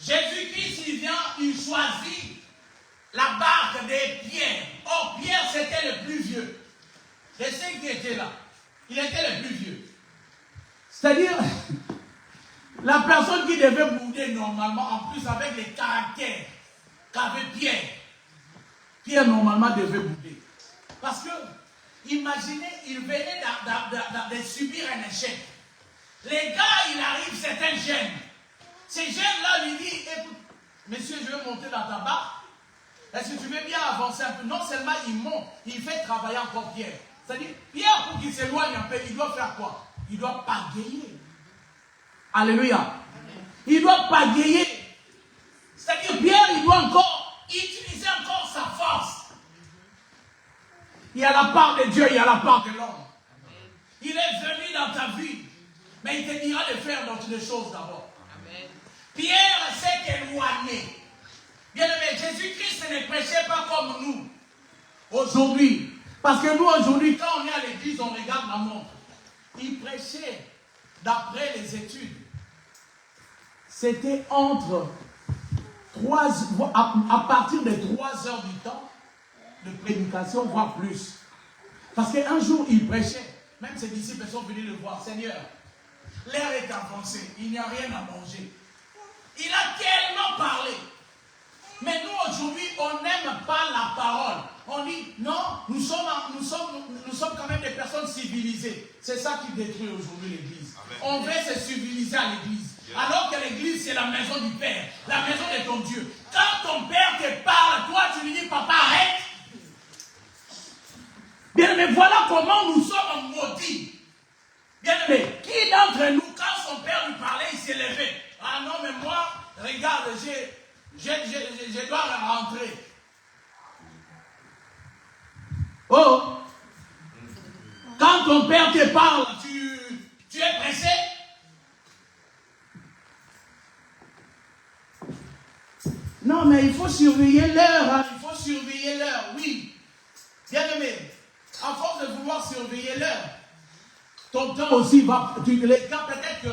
Jésus-Christ, il vient, il choisit la barque de Pierre. Or, Pierre, c'était le plus vieux. De ceux qui étaient là, il était le plus vieux. C'est-à-dire, La personne qui devait bouder normalement, en plus avec les caractères qu'avait Pierre, Pierre normalement devait bouder. Parce que, imaginez, il venait de subir un échec. Les gars, il arrive, c'est un jeune. Ces jeunes-là lui disent, écoute, monsieur, je veux monter dans ta barque. Est-ce que tu veux bien avancer un peu? Non seulement il monte, il fait travailler encore Pierre. C'est-à-dire, Pierre, pour qu'il s'éloigne un peu, il doit faire quoi? Il doit pagayer. Alléluia. Il doit pagayer. C'est-à-dire, Pierre, il doit encore utiliser encore sa force. Il y a la part de Dieu, il y a la part de l'homme. Il est venu dans ta vie, mais il te dira de faire d'autres choses d'abord. Pierre s'est éloigné. Bien aimé, Jésus-Christ ne prêchait pas comme nous aujourd'hui. Parce que nous aujourd'hui, quand on est à l'église, on regarde la montre. Il prêchait d'après les études. C'était à partir de 3 heures du temps de prédication, voire plus. Parce qu'un jour, il prêchait. Même ses disciples sont venus le voir. Seigneur, l'air est avancé. Il n'y a rien à manger. Il a tellement parlé. Mais nous, aujourd'hui, on n'aime pas la parole. On dit, non, nous sommes quand même des personnes civilisées. C'est ça qui détruit aujourd'hui l'église. On veut se civiliser à l'église. Alors que l'église, c'est la maison du Père. La maison de ton Dieu. Quand ton Père te parle, toi, tu lui dis, papa, arrête. Bien, mais voilà comment nous sommes maudits. Bien, mais qui d'entre nous, quand son Père lui parlait, il s'est levé? Ah non, mais moi, regarde, je dois rentrer. Oh! Quand ton père te parle, tu es pressé? Non, mais il faut surveiller l'heure. Hein. Il faut surveiller l'heure, oui. Bien aimé, à force de vouloir surveiller l'heure, ton temps aussi va... Peut-être que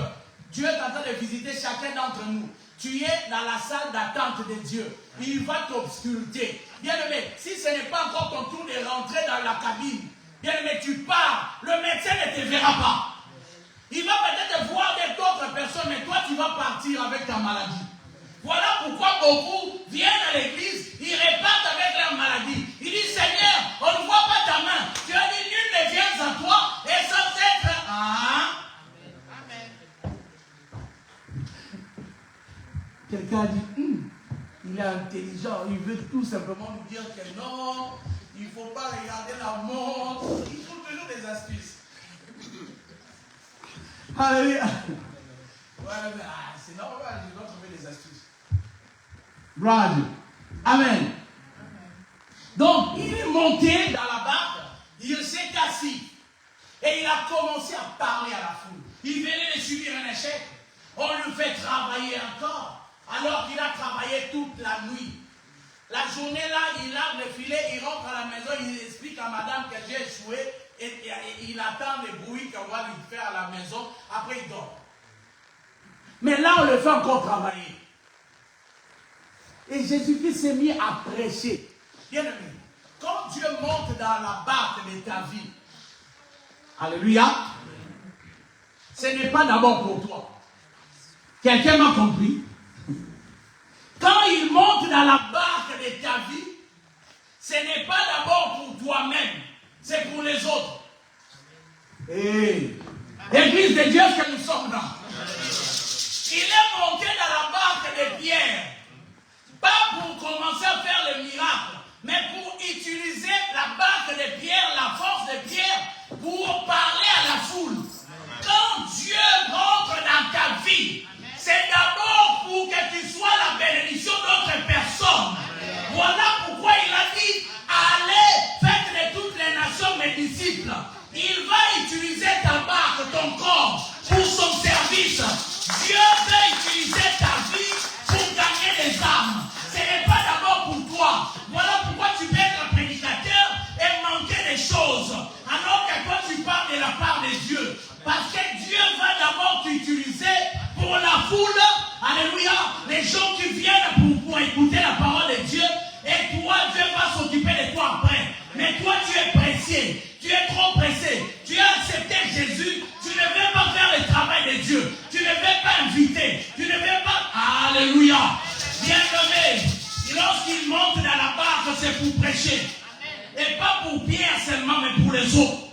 Dieu est en train de visiter chacun d'entre nous. Tu es dans la salle d'attente de Dieu. Il va t'obscurter. Bien aimé, si ce n'est pas encore ton tour de rentrer dans la cabine, bien aimé, tu pars. Le médecin ne te verra pas. Il va peut-être voir d'autres personnes, mais toi, tu vas partir avec ta maladie. Voilà pourquoi beaucoup viennent à l'église, ils repartent avec leur maladie. Ils disent, Seigneur, on ne voit pas ta main. Tu as dit, nul ne vient à toi et sans être... Ah. Quelqu'un a dit, il est intelligent, il veut tout simplement nous dire que non, il ne faut pas regarder la montre. Il trouve toujours des astuces. Alléluia. Ouais, mais c'est normal, je dois trouver des astuces. Bravo. Amen. Donc, il est monté dans la barque, il s'est assis et il a commencé à parler à la foule. Il venait de subir un échec. On lui fait travailler encore. Alors qu'il a travaillé toute la nuit. La journée là, il lave le filet, il rentre à la maison, il explique à madame que j'ai échoué et il attend les bruits qu'on va lui faire à la maison, après il dort. Mais là, on le fait encore travailler. Et Jésus-Christ s'est mis à prêcher. Bien aimé, quand Dieu monte dans la barque de ta vie, alléluia, ce n'est pas d'abord pour toi. Quelqu'un m'a compris? Quand il monte dans la barque de ta vie, ce n'est pas d'abord pour toi-même, c'est pour les autres. Et l'église de Dieu que nous sommes dans. Il est monté dans la barque de Pierre, pas pour commencer à faire le miracle, mais pour utiliser la barque de Pierre, la force de Pierre, pour parler à la foule. Quand Dieu rentre dans ta vie, c'est d'abord pour que tu sois la bénédiction d'autres personnes. Voilà pourquoi il a dit, allez, faites de toutes les nations mes disciples. Il va utiliser ta barque, ton corps, pour son service. Dieu veut utiliser ta vie pour gagner des âmes. Ce n'est pas d'abord pour toi. Voilà pourquoi tu peux être un prédicateur et manquer des choses. Alors que toi tu parles de la part de Dieu. Alléluia. Bien-aimé, lorsqu'il monte dans la barque, c'est pour prêcher. Et pas pour Pierre seulement, mais pour les autres.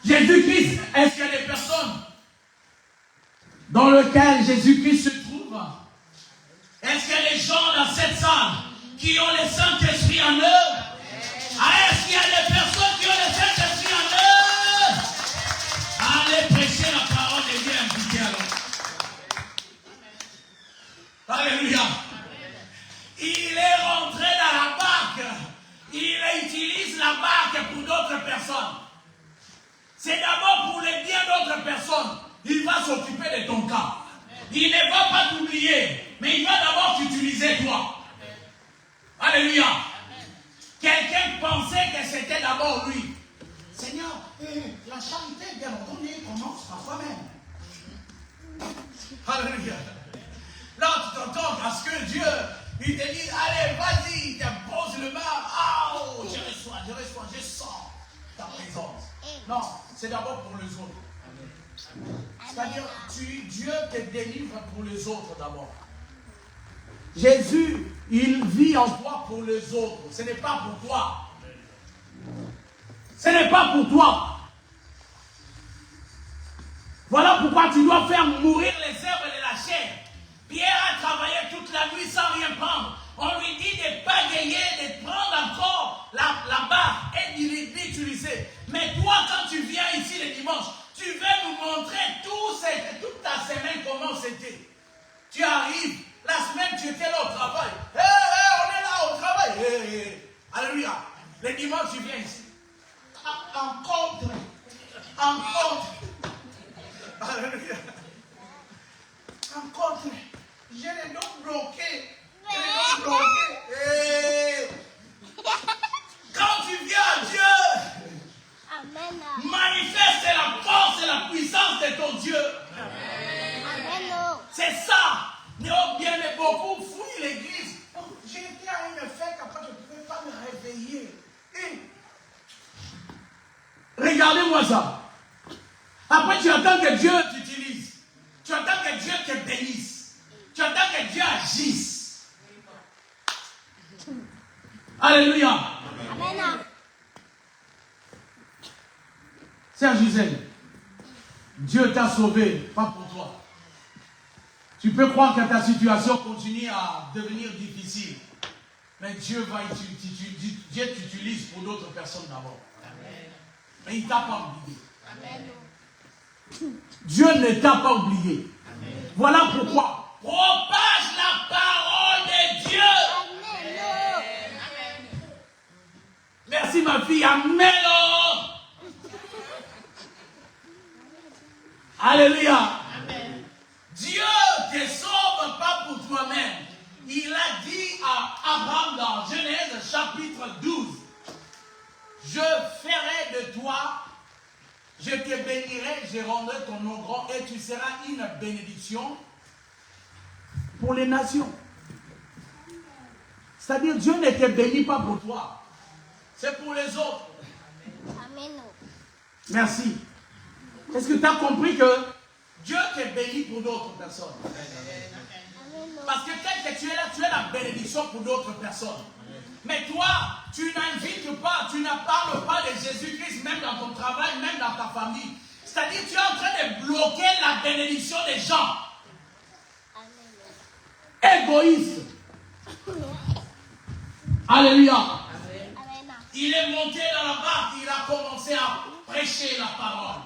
Jésus-Christ, est-ce qu'il y a des personnes dans lesquelles Jésus-Christ se trouve? Est-ce qu'il y a des gens dans cette salle qui ont le Saint-Esprit en eux? Est-ce qu'il y a des personnes qui ont le Saint-Esprit en eux? Allez prêcher la parole de Dieu, invité alors. Alléluia. Il est rentré dans la barque. Il utilise la barque pour d'autres personnes. C'est d'abord pour les biens d'autres personnes. Il va s'occuper de ton cas. Il ne va pas t'oublier, mais il va d'abord t'utiliser toi. Alléluia. Quelqu'un pensait que c'était d'abord lui. Seigneur, la charité, bien entendu, commence par soi-même. Alléluia. Là, tu t'entends parce que Dieu, il te dit, allez, vas-y, il t'impose le mal. Ah, oh, je reçois, je sens ta présence. Non, c'est d'abord pour les autres. C'est-à-dire, Dieu te délivre pour les autres d'abord. Jésus, il vit en toi pour les autres. Ce n'est pas pour toi. Ce n'est pas pour toi. Voilà pourquoi tu dois faire mourir les herbes de la chair. Pierre a travaillé toute la nuit sans rien prendre. On lui dit de bagayer, de prendre encore la barre et d'utiliser. Mais toi, quand tu viens ici le dimanche, tu veux nous montrer toute ta semaine comment c'était. Tu arrives, la semaine tu étais là au travail. On est là au travail. Alléluia. Le dimanche tu viens ici. En contre. Alléluia. En contre. J'ai les dents bloquées. Quand tu viens à Dieu, amen, manifeste la force et la puissance de ton Dieu. Amen. C'est ça. Bien, mais beaucoup fouillent l'église. J'ai été à une fête, après je ne pouvais pas me réveiller. Regardez-moi ça. Après tu attends que Dieu t'utilise. Tu attends que Dieu te bénisse. Tu attends que Dieu agisse. Alléluia. Amen. Sœur Gisèle, Dieu t'a sauvé, pas pour toi. Tu peux croire que ta situation continue à devenir difficile. Mais Dieu t'utilise pour d'autres personnes d'abord. Mais il ne t'a pas oublié. Amen. Dieu ne t'a pas oublié. Amen. Voilà pourquoi. Propage la parole de Dieu. Amen. Merci ma fille. Amen. Alléluia. Amen. Dieu ne te sauve pas pour toi-même. Il a dit à Abraham dans Genèse chapitre 12. Je ferai de toi, je te bénirai, je rendrai ton nom grand et tu seras une bénédiction pour les nations. C'est-à-dire, Dieu ne te bénit pas pour toi. C'est pour les autres. Amen. Merci. Est-ce que tu as compris que Dieu te bénit pour d'autres personnes? Parce que tel que tu es là, tu es la bénédiction pour d'autres personnes. Mais toi, tu n'invites pas, tu ne parles pas de Jésus-Christ, même dans ton travail, même dans ta famille. C'est-à-dire, tu es en train de bloquer la bénédiction des gens. Égoïste. Alléluia. Amen. Il est monté dans la barque, il a commencé à prêcher la parole.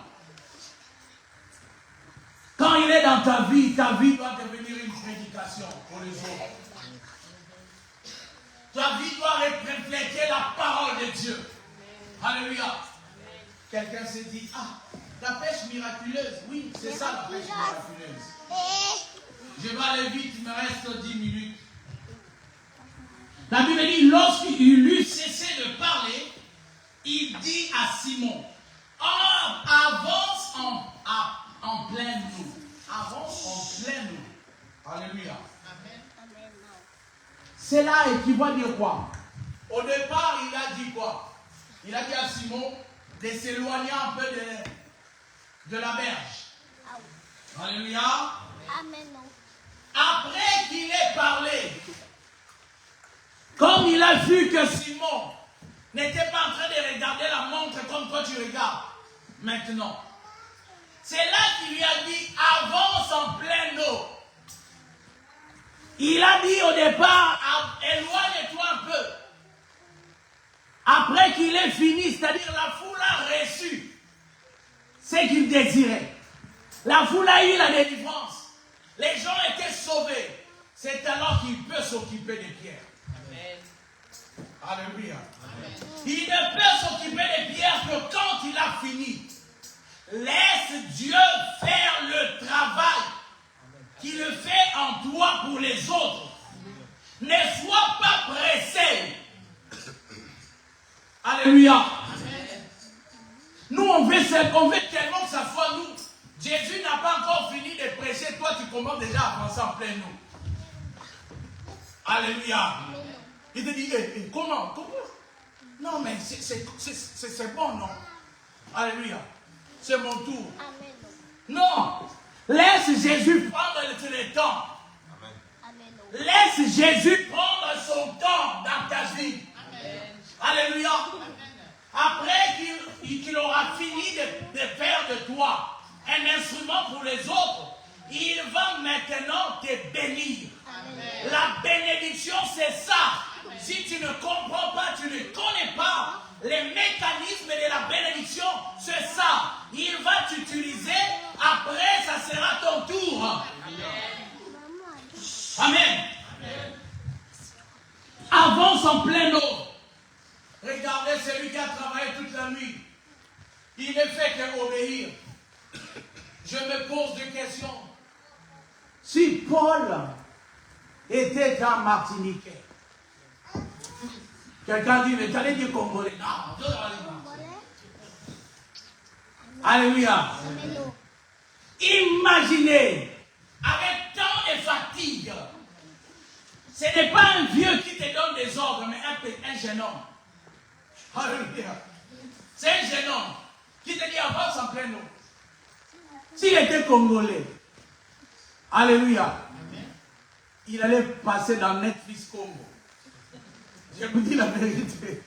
Quand il est dans ta vie doit devenir une prédication pour les autres. Ta vie doit refléter la parole de Dieu. Alléluia. Quelqu'un s'est dit, la pêche miraculeuse. Oui, c'est ça la pêche miraculeuse. Je vais aller vite, il me reste 10 minutes. La Bible dit, lorsqu'il eut cessé de parler, il dit à Simon, avance en pleine eau. Avance en pleine eau. Alléluia. Amen. Cela équivaut à dire quoi? Au départ, il a dit quoi? Il a dit à Simon de s'éloigner un peu de la berge. Alléluia. Amen. après qu'il ait parlé, comme il a vu que Simon n'était pas en train de regarder la montre comme toi tu regardes maintenant, c'est là qu'il lui a dit, avance en pleine eau. Il a dit au départ, éloigne-toi un peu. Après qu'il ait fini, c'est-à-dire la foule a reçu ce qu'il désirait. La foule a eu la délivrance. Les gens étaient sauvés. C'est alors qu'il peut s'occuper des pierres. Amen. Alléluia. Amen. Il ne peut s'occuper des pierres que quand il a fini. Laisse Dieu faire le travail qu'il fait en toi pour les autres. Ne sois pas pressé. Alléluia. Amen. Nous, on veut tellement que ça soit nous. Jésus n'a pas encore fini de prêcher. Toi, tu commences déjà à penser en plein nous. Alléluia. Il te dit, comment? Non, mais c'est bon, non? Alléluia. C'est mon tour. Amen. Non. Laisse Jésus prendre le temps. Amen. Laisse Jésus prendre son temps dans ta vie. Amen. Alléluia. Amen. Après qu'il aura fini de faire de toi un instrument pour les autres, il va maintenant te bénir. Amen. La bénédiction, c'est ça. Amen. Si tu ne comprends pas, tu ne connais pas les mécanismes de la bénédiction, c'est ça. Il va t'utiliser, après ça sera ton tour. Amen. Amen. Amen. Avance en pleine eau. Regardez celui qui a travaillé toute la nuit. Il ne fait qu'obéir. Je me pose des questions. Si Paul était un Martiniquais, quelqu'un dit, mais tu allais dire Congolais. Non, alléluia. Imaginez, avec tant de fatigue, ce n'est pas un vieux qui te donne des ordres, mais un jeune homme. Alléluia. C'est un jeune homme qui te dit avance en plein eau. S'il était Congolais, alléluia, amen, il allait passer dans Netflix Congo. Je vous dis la vérité.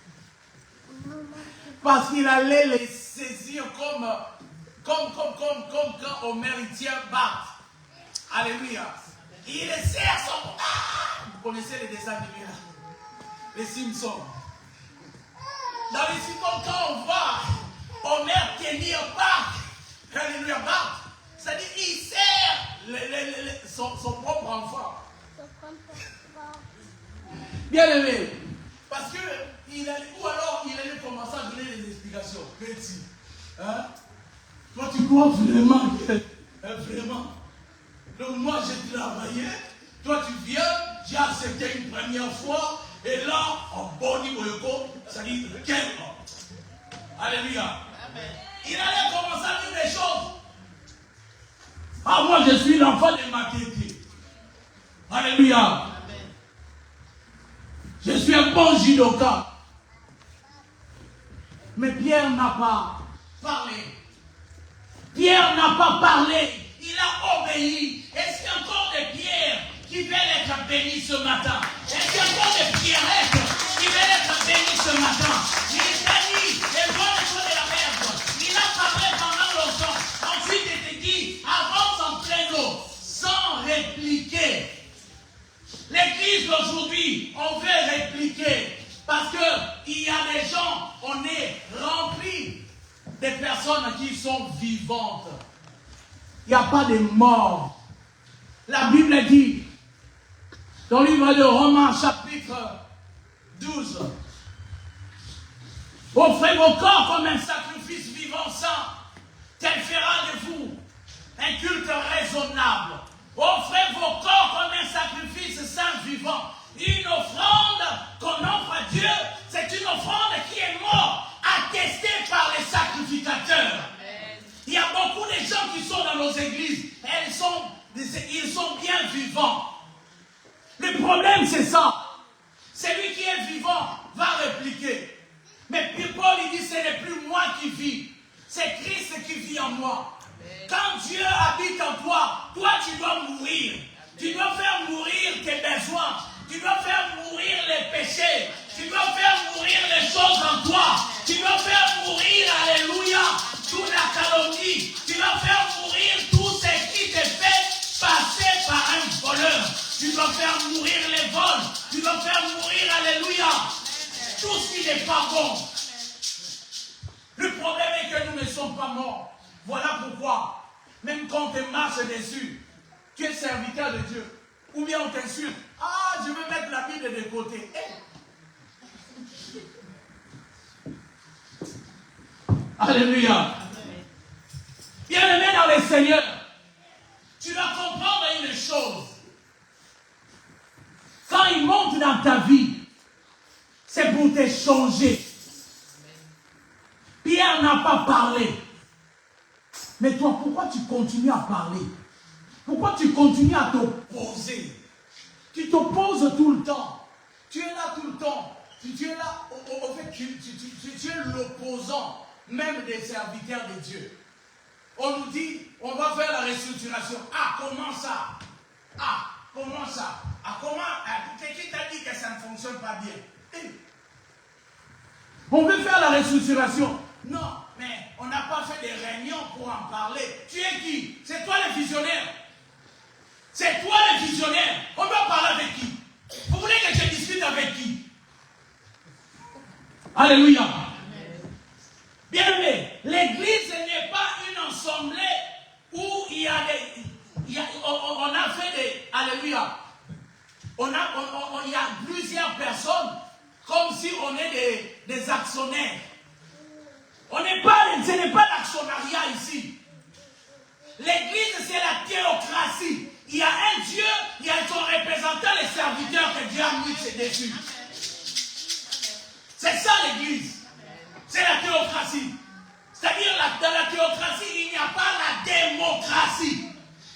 Parce qu'il allait les saisir comme quand Homer tient Bart. Alléluia. Il les serre son... Vous connaissez les dessins animés, les Simpsons. Dans les Simpsons, quand on voit Homer tenir Bart, alléluia, Bart, c'est-à-dire qu'il sert son propre enfant. Bien aimé. Parce que ou alors il allait commencer à donner des explications. Petit. Hein? Toi tu crois vraiment que vraiment. Donc moi j'ai travaillé, toi tu viens, j'ai accepté une première fois, et là, en bon niveau, ça dit quel. Alléluia. Amen. Il allait commencer à dire des choses. Ah, moi je suis l'enfant de Makété. Alléluia. Amen. Je suis un bon judoka. Mais Pierre n'a pas parlé. Pierre n'a pas parlé. Il a obéi. Est-ce qu'il y a encore des pierres qui veulent être bénies ce matin? Est-ce qu'il y a encore des pierrettes qui veulent être bénies ce matin? Il t'a dit, les bonnes choses de la merde. Il a parlé pendant longtemps. Ensuite, il te dit, avance en pleine eau, sans répliquer. L'église d'aujourd'hui, on veut répliquer. Parce qu'il y a des gens, on est remplis de personnes qui sont vivantes. Il n'y a pas de mort. La Bible dit, dans le livre de Romains, chapitre 12, offrez vos corps comme un sacrifice vivant saint, tel fera de vous un culte raisonnable. Offrez vos corps comme un sacrifice saint vivant. Une offrande qu'on offre à Dieu, c'est une offrande qui est morte, attestée par les sacrificateurs. Amen. Il y a beaucoup de gens qui sont dans nos églises, ils sont bien vivants. Le problème c'est ça. Celui qui est vivant va répliquer. Mais Paul il dit, ce n'est plus moi qui vis, c'est Christ qui vit en moi. Amen. Quand Dieu habite en toi, toi tu dois mourir. Amen. Tu dois faire mourir tes besoins. Tu dois faire mourir les péchés. Tu dois faire mourir les choses en toi. Tu dois faire mourir, alléluia, toute la calomnie. Tu dois faire mourir tout ce qui te fait passer par un voleur. Tu dois faire mourir les vols. Tu dois faire mourir, alléluia, tout ce qui n'est pas bon. Le problème est que nous ne sommes pas morts. Voilà pourquoi, même quand on te marche dessus, tu es serviteur de Dieu. Ou bien on t'insulte. Ah, je veux mettre la Bible de côté. Alléluia. Bien-aimé dans le Seigneur, tu dois comprendre une chose. Quand il monte dans ta vie, c'est pour te changer. Pierre n'a pas parlé. Mais toi, pourquoi tu continues à parler? Pourquoi tu continues à t'opposer? Tu t'opposes tout le temps. Tu es là tout le temps. Tu es là, au fait, tu es l'opposant même des serviteurs de Dieu. On nous dit, on va faire la restructuration. Ah, comment ça? Ah, comment ça? Ah, comment? Qui t'a dit que ça ne fonctionne pas bien? On veut faire la restructuration. Non, mais on n'a pas fait des réunions pour en parler. Tu es qui? C'est toi le visionnaire. C'est toi le visionnaire. On doit parler avec qui? Vous voulez que je discute avec qui? Alléluia. Bien-aimé, l'église n'est pas une assemblée où il y a on a fait des... Alléluia. Il y a plusieurs personnes comme si on est des actionnaires. Ce n'est pas l'actionnariat ici. L'église, c'est la théocratie. Il y a un Dieu, il y a son représentant, les serviteurs que Dieu a mis dessus. C'est ça l'église. C'est la théocratie. C'est-à-dire, dans la théocratie, il n'y a pas la démocratie.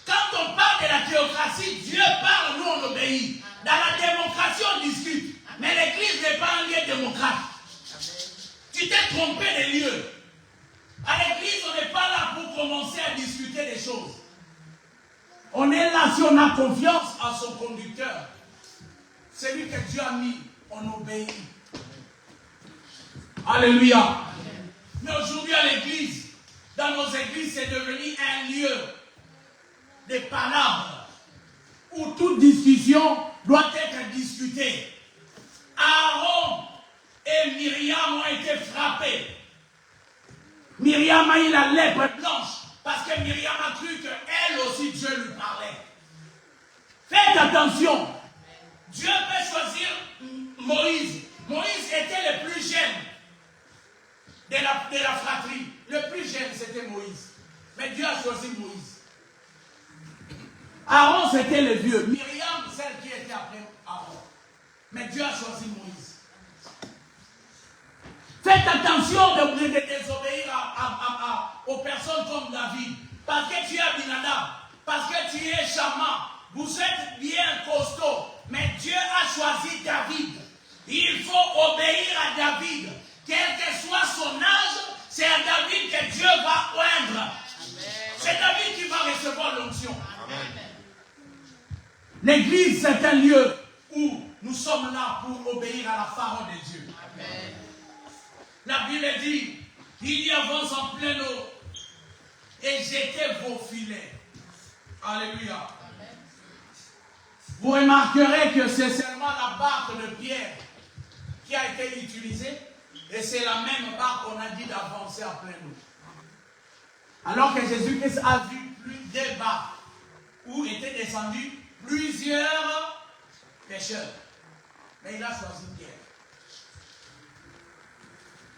Quand on parle de la théocratie, Dieu parle, nous on obéit. Dans la démocratie, on discute. Mais l'église n'est pas un lieu démocrate. Tu t'es trompé de lieu. À l'église, on n'est pas là pour commencer à discuter des choses. On est là si on a confiance en son conducteur. Celui que Dieu a mis, on obéit. Alléluia. Mais aujourd'hui à l'église, dans nos églises, c'est devenu un lieu de palabres où toute discussion doit être discutée. Aaron et Myriam ont été frappés. Myriam a eu la lèpre blanche parce que Myriam a cru qu'elle aussi Dieu lui parlait. Faites attention. Dieu peut choisir Moïse. Moïse était le plus jeune de la fratrie. Le plus jeune, c'était Moïse. Mais Dieu a choisi Moïse. Aaron, c'était le vieux. Myriam, celle qui était après Aaron. Mais Dieu a choisi Moïse. Faites attention de désobéir aux personnes comme David. Parce que tu es Abinadab. Parce que tu es Shama. Vous êtes bien costaud. Mais Dieu a choisi David. Il faut obéir à David. Quel que soit son âge, c'est à David que Dieu va oindre. C'est David qui va recevoir l'onction. L'église, c'est un lieu où nous sommes là pour obéir à la parole de Dieu. Amen. La Bible dit, il y avance en pleine eau et jetez vos filets. Alléluia. Amen. Vous remarquerez que c'est seulement la barque de Pierre qui a été utilisée et c'est la même barque qu'on a dit d'avancer en pleine eau. Alors que Jésus-Christ a vu plus des barques où étaient descendus plusieurs pécheurs. Mais il a choisi Pierre.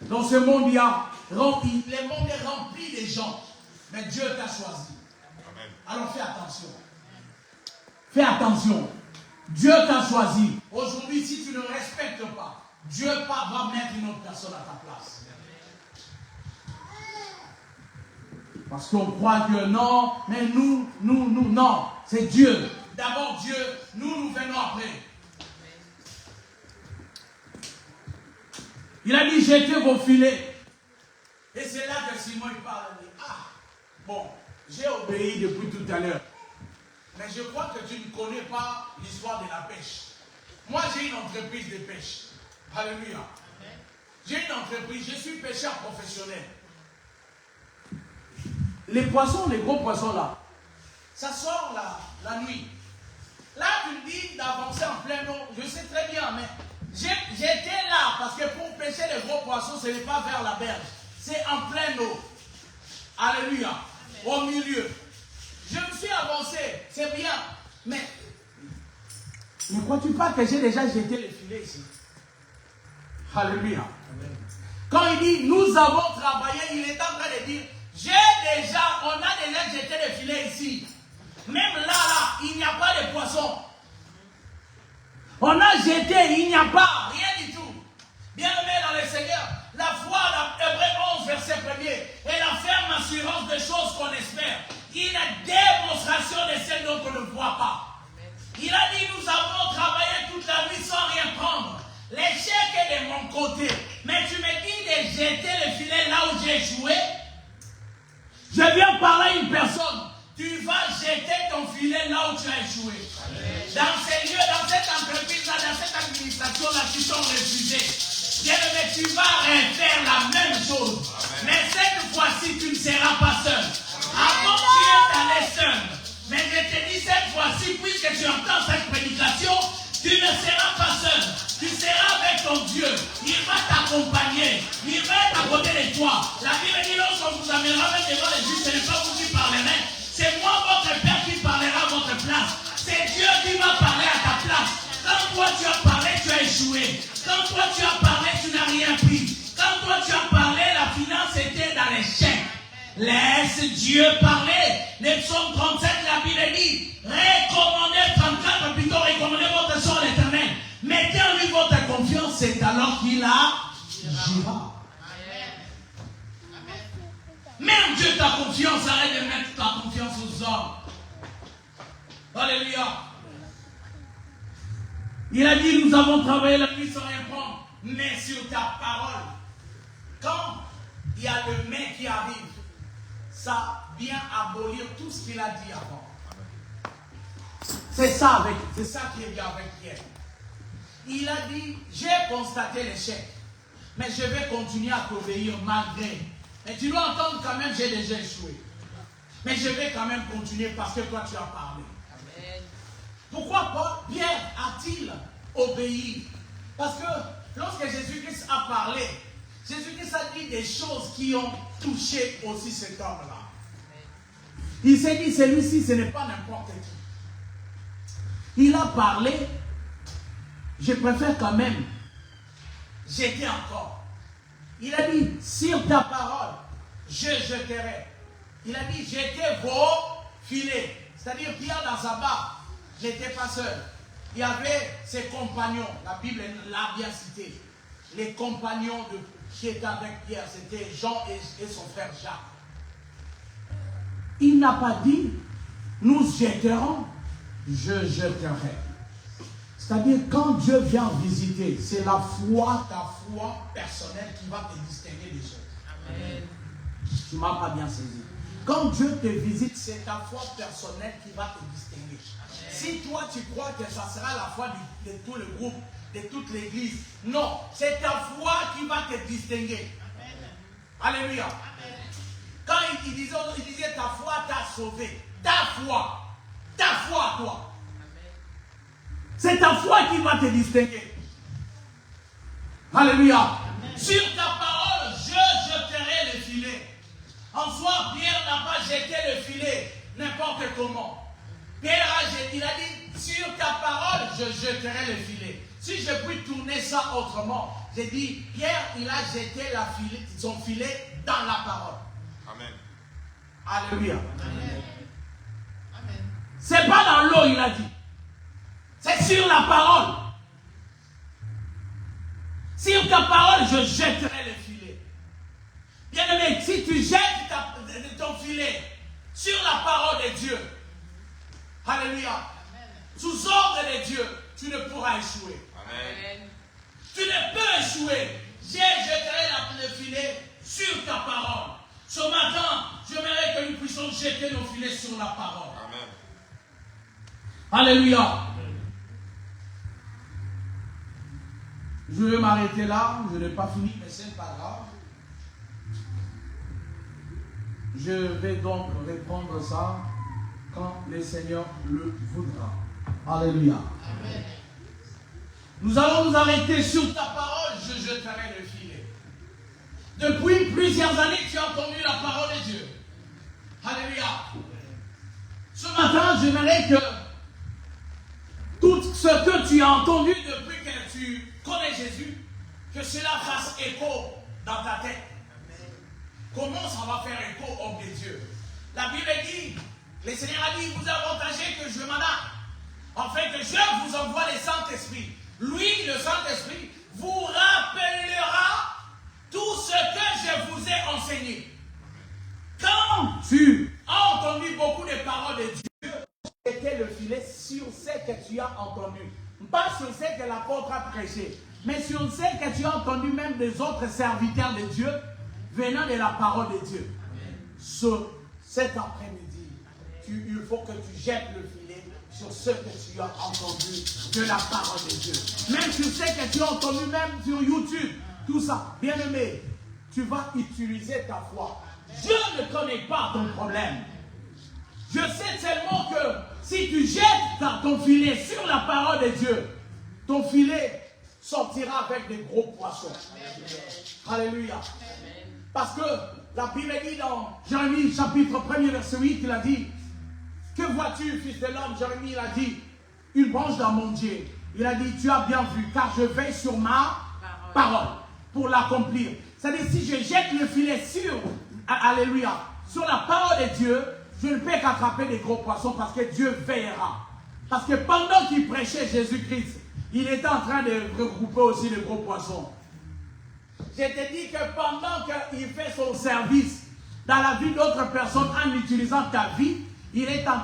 Dans ce monde, le monde est rempli de gens. Mais Dieu t'a choisi. Amen. Alors fais attention. Fais attention. Dieu t'a choisi. Aujourd'hui, si tu ne respectes pas, Dieu va mettre une autre personne à ta place. Parce qu'on croit que non, mais nous, non. C'est Dieu. D'abord Dieu, nous venons après. Il a dit, jetez vos filets. Et c'est là que Simon il parle. Il dit, ah, bon, j'ai obéi depuis tout à l'heure. Mais je crois que tu ne connais pas l'histoire de la pêche. Moi, j'ai une entreprise de pêche. Alléluia. J'ai une entreprise, je suis pêcheur professionnel. Les poissons, les gros poissons là, Ça sort la nuit. Là, tu me dis d'avancer en plein eau. Je sais très bien, mais j'étais là parce que pour pêcher les gros poissons, ce n'est pas vers la berge. C'est en plein eau. Alléluia. Au milieu. Je me suis avancé. C'est bien. Mais ne crois-tu pas que j'ai déjà jeté les filets ici? Alléluia. quand il dit nous avons travaillé, il est en train de dire on a déjà jeté les filets ici. Même là, il n'y a pas de poissons. On a jeté, il n'y a pas. Rien du tout. Bien-aimé dans le Seigneur, la foi, Hébreux 11, verset 1er, est la ferme assurance des choses qu'on espère. Une démonstration de celles dont on ne voit pas. Il a dit, nous avons travaillé toute la nuit sans rien prendre. L'échec est de mon côté. Mais tu me dis de jeter le filet là où j'ai échoué. Je viens parler à une personne. Tu vas jeter ton filet là où tu as échoué. Dans ces lieux, dans cette entreprise-là, dans cette administration-là, qui sont refusés. Bien-aimé, tu vas refaire la même chose. Mais cette fois-ci, tu ne seras pas seul. Avant, tu es allé seul. Mais je te dis cette fois-ci, puisque tu entends cette prédication, tu ne seras pas seul. Tu seras avec ton Dieu. Il va t'accompagner. Il va être à côté de toi. La Bible dit, lorsqu'on vous amènera même devant les juges, ce n'est pas vous qui parlerez. C'est moi, votre Père, qui parlera à votre place. C'est Dieu qui va parler à ta place. Quand toi tu as parlé, tu as échoué. Quand toi tu as parlé, tu n'as rien pris. Quand toi tu as parlé, la finance était dans l'échec. Laisse Dieu parler. Le psaume 37, la Bible dit, recommandez 34, plutôt recommandez votre sort à l'Éternel. Mettez en lui votre confiance, c'est alors qu'il agira. Mets en Dieu ta confiance, arrête de mettre ta confiance aux hommes. Alléluia. Il a dit, nous avons travaillé la nuit Sans rien prendre, mais sur ta parole. Quand il y a le mais qui arrive, ça vient abolir tout ce qu'il a dit avant. C'est ça qui est bien avec Pierre. Il a dit, j'ai constaté l'échec, mais je vais continuer à t'obéir malgré. Mais tu dois entendre quand même, j'ai déjà échoué. Mais je vais quand même continuer parce que toi tu as parlé. Amen. Pourquoi Pierre a-t-il obéi? Parce que lorsque Jésus-Christ a parlé, Jésus-Christ a dit des choses qui ont touché aussi cet homme-là. Il s'est dit, celui-ci, ce n'est pas n'importe qui. Il a parlé, je préfère quand même jeter encore. Il a dit, sur ta parole, je jeterai. Il a dit, jetez vos filets. C'est-à-dire, Pierre dans sa barque n'était pas seul. Il y avait ses compagnons. La Bible l'a bien cité. Les compagnons qui étaient avec Pierre, c'était Jean et son frère Jacques. Il n'a pas dit, nous jetterons, je jetterai. C'est-à-dire, quand Dieu vient visiter, c'est la foi, ta foi personnelle qui va te distinguer des autres. Amen. Tu ne m'as pas bien saisi. Quand Dieu te visite, c'est ta foi personnelle qui va te distinguer. Amen. Si toi tu crois que ça sera la foi de tout le groupe, de toute l'église, non, c'est ta foi qui va te distinguer. Amen. Alléluia. Amen. Quand il disait ta foi t'a sauvé. Ta foi, toi. C'est ta foi qui va te distinguer. Alléluia. Amen. Sur ta parole, je jeterai le filet. En soi, Pierre n'a pas jeté le filet n'importe comment. Pierre il a dit, sur ta parole, je jeterai le filet. Si je puis tourner ça autrement, j'ai dit, Pierre, il a jeté son filet dans la parole. Amen. Alléluia. Amen. Amen. C'est pas dans l'eau, il a dit. C'est sur la parole. Sur ta parole, je jetterai le filet. Bien-aimé, si tu jettes ton filet sur la parole de Dieu, alléluia, amen, sous ordre de Dieu, tu ne pourras échouer. Amen. Tu ne peux échouer. Je jetterai le filet sur ta parole. Ce matin, j'aimerais que nous puissions jeter nos filets sur la parole. Amen. Alléluia. Je vais m'arrêter là. Je n'ai pas fini, mais ce n'est pas grave. Je vais donc répondre ça quand le Seigneur le voudra. Alléluia. Amen. Nous allons nous arrêter sur ta parole, je jeterai le filet. Depuis plusieurs années, tu as entendu la parole de Dieu. Alléluia. Ce matin, j'aimerais que tout ce que tu as entendu depuis que tu connais Jésus, que cela fasse écho dans ta tête. Comment ça va faire écho, homme de Dieu? La Bible dit, le Seigneur a dit, vous avantagez que je m'en aille, afin que je vous envoie le Saint-Esprit. Lui, le Saint-Esprit, vous rappellera tout ce que je vous ai enseigné. Quand tu as entendu beaucoup de paroles de Dieu, était le filet sur ce que tu as entendu. Pas sur ce que l'apôtre a prêché, mais sur ce que tu as entendu même des autres serviteurs de Dieu venant de la parole de Dieu. Cet après-midi, il faut que tu jettes le filet sur ce que tu as entendu de la parole de Dieu. Même sur ce que tu as entendu, même sur YouTube, tout ça. Bien-aimé, tu vas utiliser ta foi. Dieu ne connaît pas ton problème. Je sais seulement que si tu jettes ton filet sur la parole de Dieu, ton filet sortira avec des gros poissons. Alléluia. Parce que la Bible dit dans Jérémie chapitre 1er verset 8, il a dit, que vois-tu, fils de l'homme? Jérémie, il a dit, une branche d'amandier. Il a dit, tu as bien vu, car je veille sur ma parole pour l'accomplir. C'est-à-dire, si je jette le filet sur, alléluia, sur la parole de Dieu, je ne peux qu'attraper des gros poissons parce que Dieu veillera. Parce que pendant qu'il prêchait Jésus-Christ, il était en train de regrouper aussi les gros poissons. Je te dis que pendant qu'il fait son service dans la vie d'autres personnes en utilisant ta vie, il est en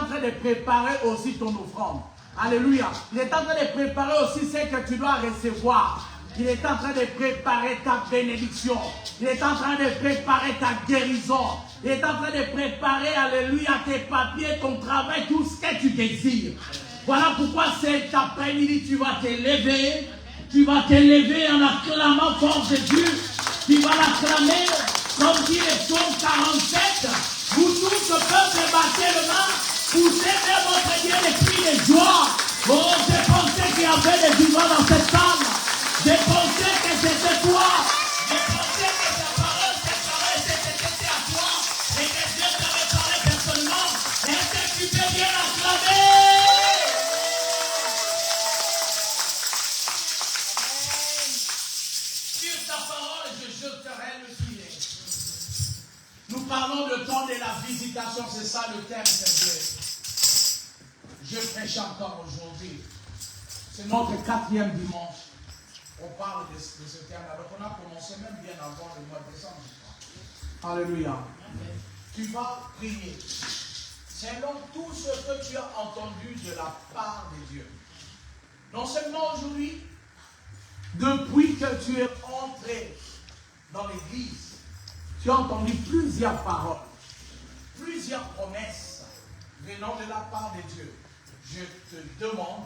train de préparer aussi ton offrande. Alléluia. Il est en train de préparer aussi ce que tu dois recevoir. Il est en train de préparer ta bénédiction. Il est en train de préparer ta guérison. Il est en train de préparer, alléluia, tes papiers, ton travail, tout ce que tu désires. Voilà pourquoi cet après-midi, tu vas te lever. Tu vas te lever en acclamant fort Jésus. Tu vas l'acclamer comme dit le psaume 47. Vous tous, peuple, battez le main. Poussez vers votre Dieu les cris de joie. Oh, je pensais qu'il y avait des vivants dans cette salle. Je pensais que c'était toi. Je pensais que ta parole c'était à toi. Et que Dieu t'avait parlé personnellement. Est-ce que tu peux bien l'acclamer? Sur ta parole, je jeterai le filet. Nous parlons de temps de la visitation, c'est ça le thème de Dieu. Je prêche encore aujourd'hui. C'est notre 4e dimanche. On parle de ce thème. Alors on a commencé même bien avant le mois de décembre. Alléluia. Amen. Tu vas prier selon tout ce que tu as entendu de la part de Dieu. Non seulement aujourd'hui, Depuis que tu es entré dans l'église, tu as entendu plusieurs paroles. plusieurs promesses venant de la part de Dieu. Je te demande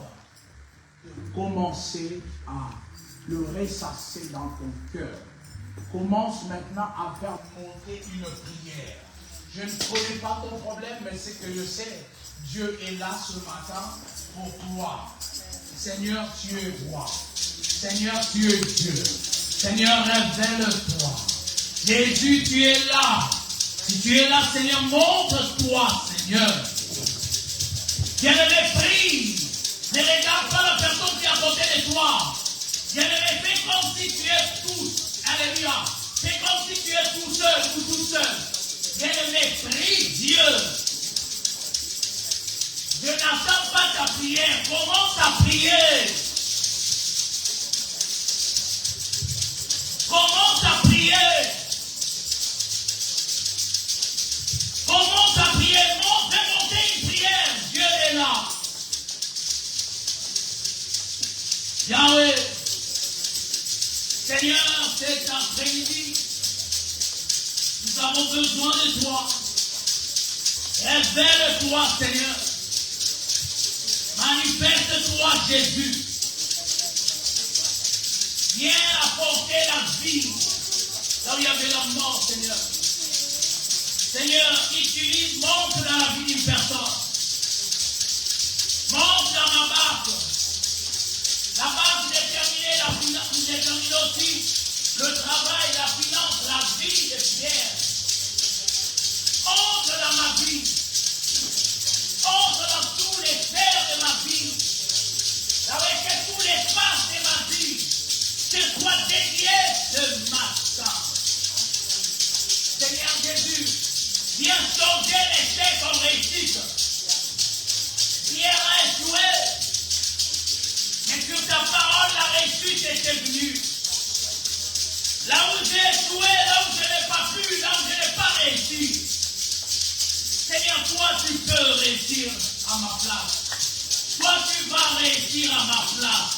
de commencer à le ressasser dans ton cœur. Commence maintenant à faire monter une prière. Je ne connais pas ton problème, mais ce que je sais, Dieu est là ce matin pour toi. Seigneur, tu es roi. Seigneur, tu es Dieu. Seigneur, révèle-toi. Jésus, tu es là. Si tu es là, Seigneur, montre-toi, Seigneur. Bien-aimé, prie. Ne regarde pas la personne qui est à côté de toi. Bien-aimé, fais comme si tu es tout. Alléluia. Fais comme si tu es tout seul ou tout seul. Bien-aimé, prie Dieu. Je n'attends pas ta prière. Commence à prier. Commence à prier. Commence à prier. Fais monter une prière. Dieu est là. Yahweh. Seigneur, cet après-midi, nous avons besoin de toi. Révèle-toi, Seigneur. Manifeste-toi, Jésus. Viens apporter la vie là où il y avait la mort, Seigneur. Seigneur, montre dans la vie d'une personne. Montre dans ma barque. La barque détermine aussi le travail, la finance, la vie de Pierre. Entre dans ma vie. Entre dans tous les sphères de ma vie. Avec tous les espaces de ma vie. Que soit dédié de matin. Seigneur Jésus, viens changer l'échec en réussite. Pierre a échoué. Mais sur ta parole, la réussite était venue. Là où j'ai échoué, là où je n'ai pas pu, là où je n'ai pas réussi. Seigneur, toi tu peux réussir à ma place. Toi tu vas réussir à ma place.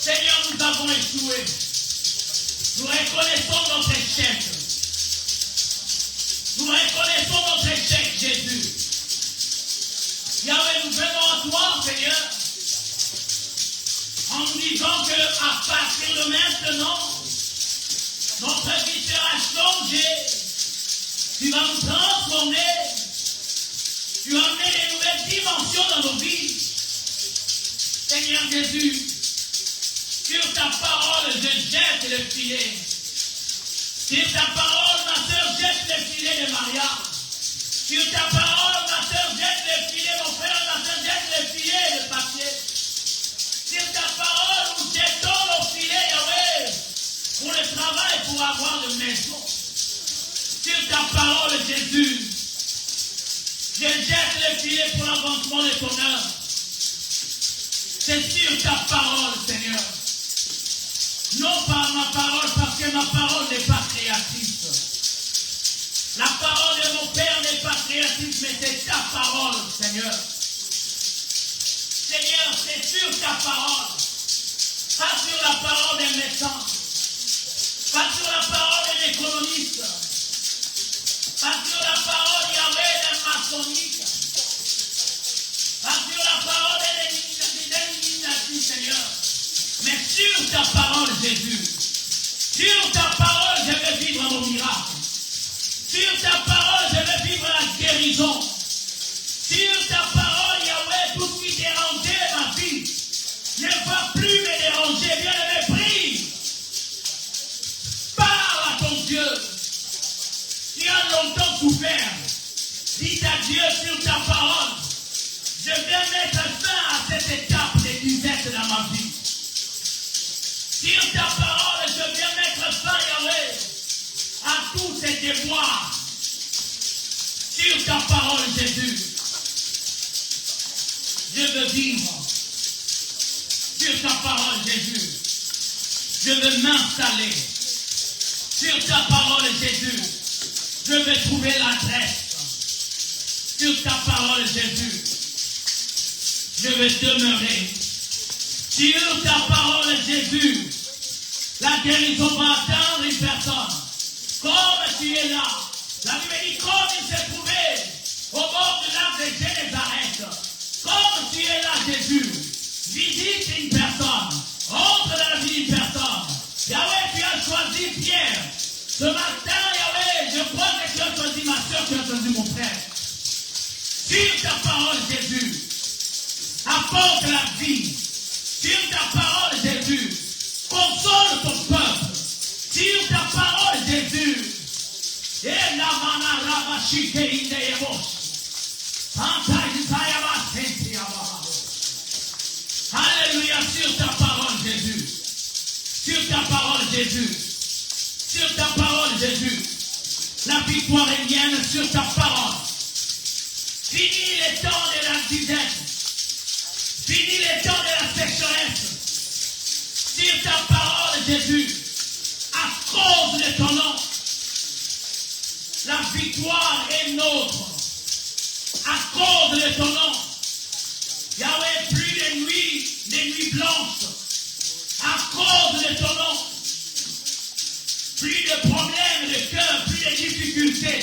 Seigneur, nous avons échoué. Nous reconnaissons notre échec. Nous reconnaissons notre échec, Jésus. Yahweh, nous venons à toi, Seigneur, en nous disant qu'à partir de maintenant, notre vie sera changée. Tu vas nous transformer. Tu vas amener des nouvelles dimensions dans nos vies. Seigneur Jésus, sur ta parole, je jette le filet. Sur ta parole, ma soeur, jette le filet de Maria. Sur ta parole, ma soeur, jette le filet, mon frère, ma soeur, jette le filet de papier. Sur ta parole, nous jetons le filet, Yahweh, pour le travail, pour avoir de maison. Sur ta parole, Jésus, je jette le filet pour l'avancement de ton œuvre. C'est sur ta parole, Seigneur. Non pas ma parole, parce que ma parole n'est pas créative. La parole de mon Père n'est pas créative, mais c'est ta parole, Seigneur. Seigneur, c'est sur ta parole. Pas sur la parole des médecins. Pas sur la parole des économistes. Pas sur la parole, Yahweh, des maçonniques. Pas sur la parole des illuminatifs, Seigneur. Mais sur ta parole, Jésus. Sur ta parole, je vais vivre mon miracle. Sur ta parole, je vais vivre la guérison. Sur ta parole, Yahweh, tout ce qui dérangeait ma vie ne va plus me déranger. Bien-aimé, prie. Parle à ton Dieu. Tu as longtemps souffert. Dis à Dieu sur ta parole. Je vais mettre fin à cette étape de disette dans ma vie. Sur ta parole, je viens mettre fin, Yahweh, à tous ces déboires. Sur ta parole, Jésus, je veux vivre. Sur ta parole, Jésus, je veux m'installer. Sur ta parole, Jésus, je veux trouver l'adresse. Sur ta parole, Jésus, je veux demeurer. Sur ta parole, Jésus, la guérison va atteindre une personne. Comme tu es là. La Bible dit comme il s'est trouvé au bord du lac de Génézareth. Comme tu es là, Jésus, visite une personne. Entre dans la vie d'une personne. Yahweh, tu as choisi Pierre. Ce matin, Yahweh, je crois que tu as choisi ma soeur, tu as choisi mon frère. Sur ta parole, Jésus, apporte la vie. Sur ta parole, Jésus, console ton peuple. Sur ta parole, Jésus, alléluia, sur ta parole, Jésus. Sur ta parole, Jésus. Sur ta parole, Jésus. La victoire est mienne sur ta parole. Fini les temps de la disette. Fini les temps de la sécheresse. Sur ta parole, Jésus, à cause de ton nom, la victoire est nôtre. À cause de ton nom, Yahweh, plus de nuits blanches. À cause de ton nom, plus de problèmes de cœur, plus de difficultés.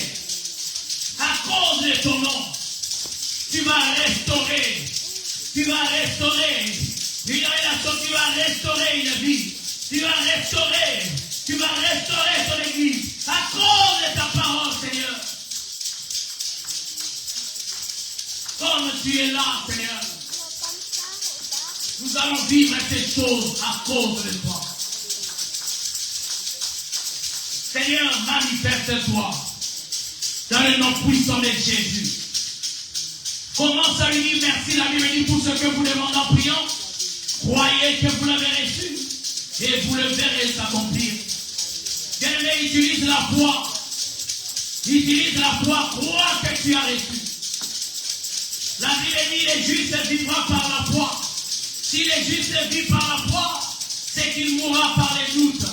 À cause de ton nom, Tu vas restaurer. Tu vas restaurer une relation. Tu vas restaurer une vie. Tu vas restaurer. Tu vas restaurer ton église à cause de ta parole, Seigneur. Comme tu es là, Seigneur. Nous allons vivre ces choses à cause de toi. Seigneur, manifeste-toi dans le nom puissant de Jésus. Commence à lui dire merci. La Bible dit pour ce que vous demandez en priant, croyez que vous l'avez reçu et vous le verrez s'accomplir. Bien-aimé, utilise la foi. Utilise la foi. Crois que tu as reçu. La Bible dit les justes vivra par la foi. Si les justes vivent par la foi, c'est qu'il mourra par les doutes.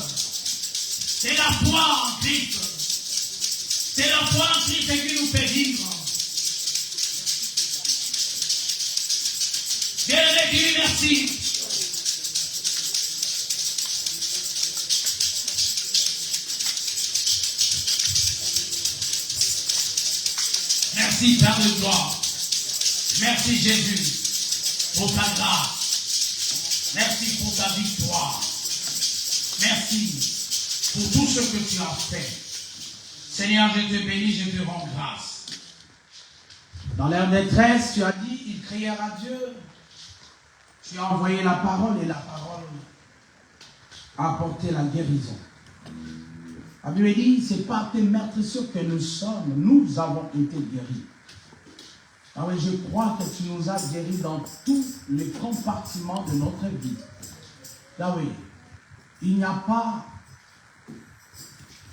C'est la foi en Christ. C'est la foi en Christ qui nous fait vivre. Bien-aimé, dis merci. Merci, Père de gloire. Merci, Jésus, pour ta grâce. Merci pour ta victoire. Merci pour tout ce que tu as fait. Seigneur, je te bénis, je te rends grâce. Dans leur détresse, tu as dit, ils crièrent à Dieu. Tu as envoyé la parole et la parole a apporté la guérison. La Bible dit, c'est par tes meurtrissures que nous avons été guéris. Ah oui, je crois que tu nous as guéris dans tous les compartiments de notre vie. Ah oui, il n'y a pas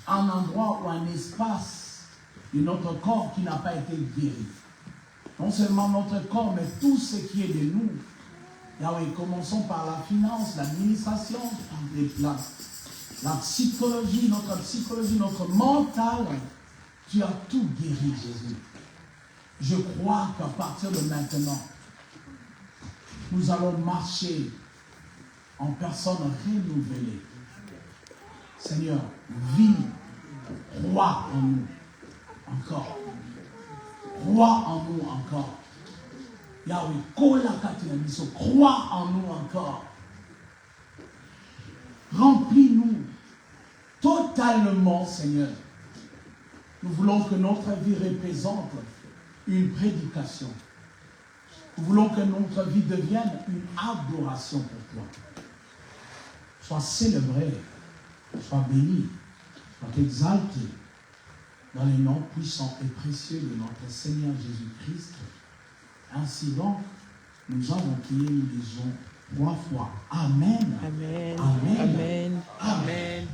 un endroit ou un espace de notre corps qui n'a pas été guéri. Non seulement notre corps, mais tout ce qui est de nous. Ah oui, commençons par la finance, l'administration, la psychologie, notre mental. Tu as tout guéri, Jésus. Je crois qu'à partir de maintenant, nous allons marcher en personne renouvelée. Seigneur, vis, crois en nous encore. Crois en nous encore. Yahweh, crois en nous encore. Remplis-nous totalement, Seigneur. Nous voulons que notre vie représente une prédication. Nous voulons que notre vie devienne une adoration pour toi. Sois célébré, sois béni, sois exalté dans les noms puissants et précieux de notre Seigneur Jésus-Christ. Ainsi donc, nous avons prié, nous disons 3 fois Amen. Amen. Amen. Amen. Amen.